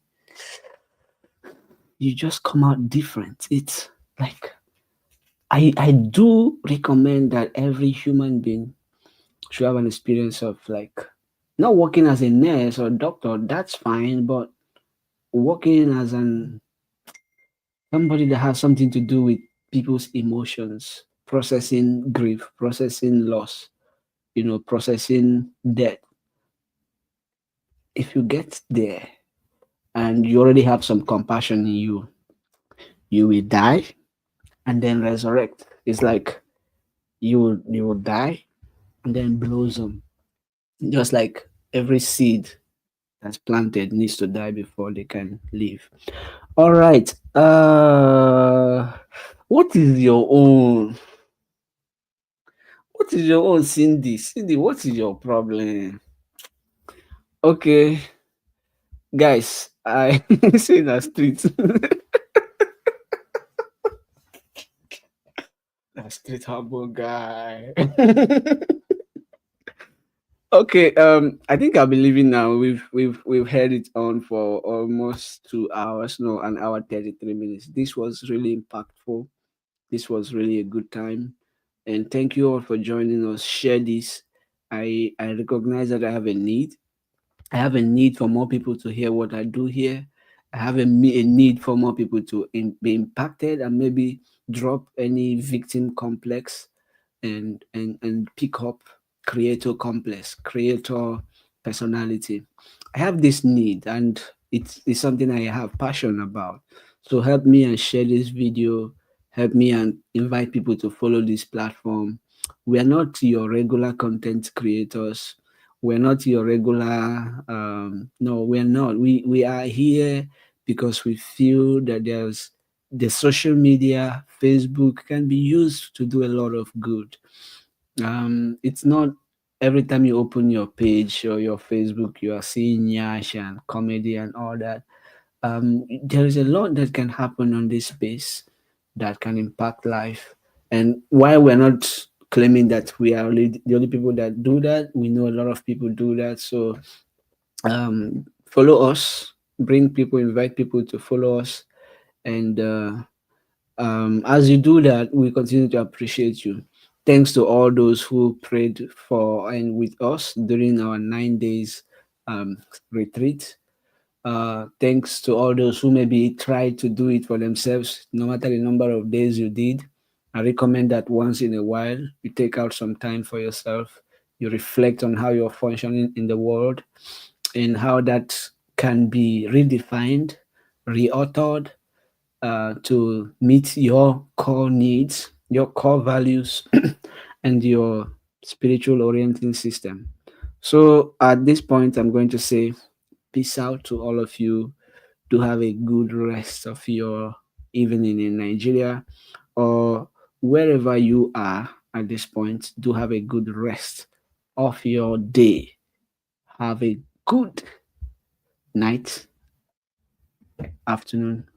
You just come out different. It's like I do recommend that every human being should have an experience of like not working as a nurse or doctor, that's fine, but working as an somebody that has something to do with people's emotions, processing grief, processing loss, processing death. If you get there and you already have some compassion in you, you will die and then resurrect. It's like you will die and then blossom. Just like every seed that's planted needs to die before they can live. All right. What is your own? What is your own, Cindy? Cindy, what is your problem? Okay, guys, I say that street. That street humble guy. Okay, I think I'll be leaving now. We've had it on for almost 2 hours, no, an hour 33 minutes. This was really impactful. This was really a good time, and thank you all for joining us. Share this. I recognize that I have a need. I have a need for more people to hear what I do here. I have a need for more people to be impacted and maybe drop any victim complex and pick up creator complex, creator personality. I have this need and it's something I have passion about. So help me and share this video. Help me and invite people to follow this platform. We are not your regular content creators. We're not your regular no, we're not. We are here because we feel that there's the social media, Facebook can be used to do a lot of good. It's not every time you open your page or your Facebook, you are seeing Yash and comedy and all that. there is a lot that can happen on this space that can impact life. And while we're not claiming that we are the only people that do that, we know a lot of people do that. So follow us, bring people, invite people to follow us. And as you do that, we continue to appreciate you. Thanks to all those who prayed for and with us during our 9 days um, retreat. Thanks to all those who maybe tried to do it for themselves, no matter the number of days you did. I recommend that once in a while, you take out some time for yourself. You reflect on how you're functioning in the world and how that can be redefined, reauthored to meet your core needs, your core values, and your spiritual orienting system. So at this point, I'm going to say peace out to all of you. Do have a good rest of your evening in Nigeria or wherever you are at this point. Do have a good rest of your day. Have a good night, afternoon,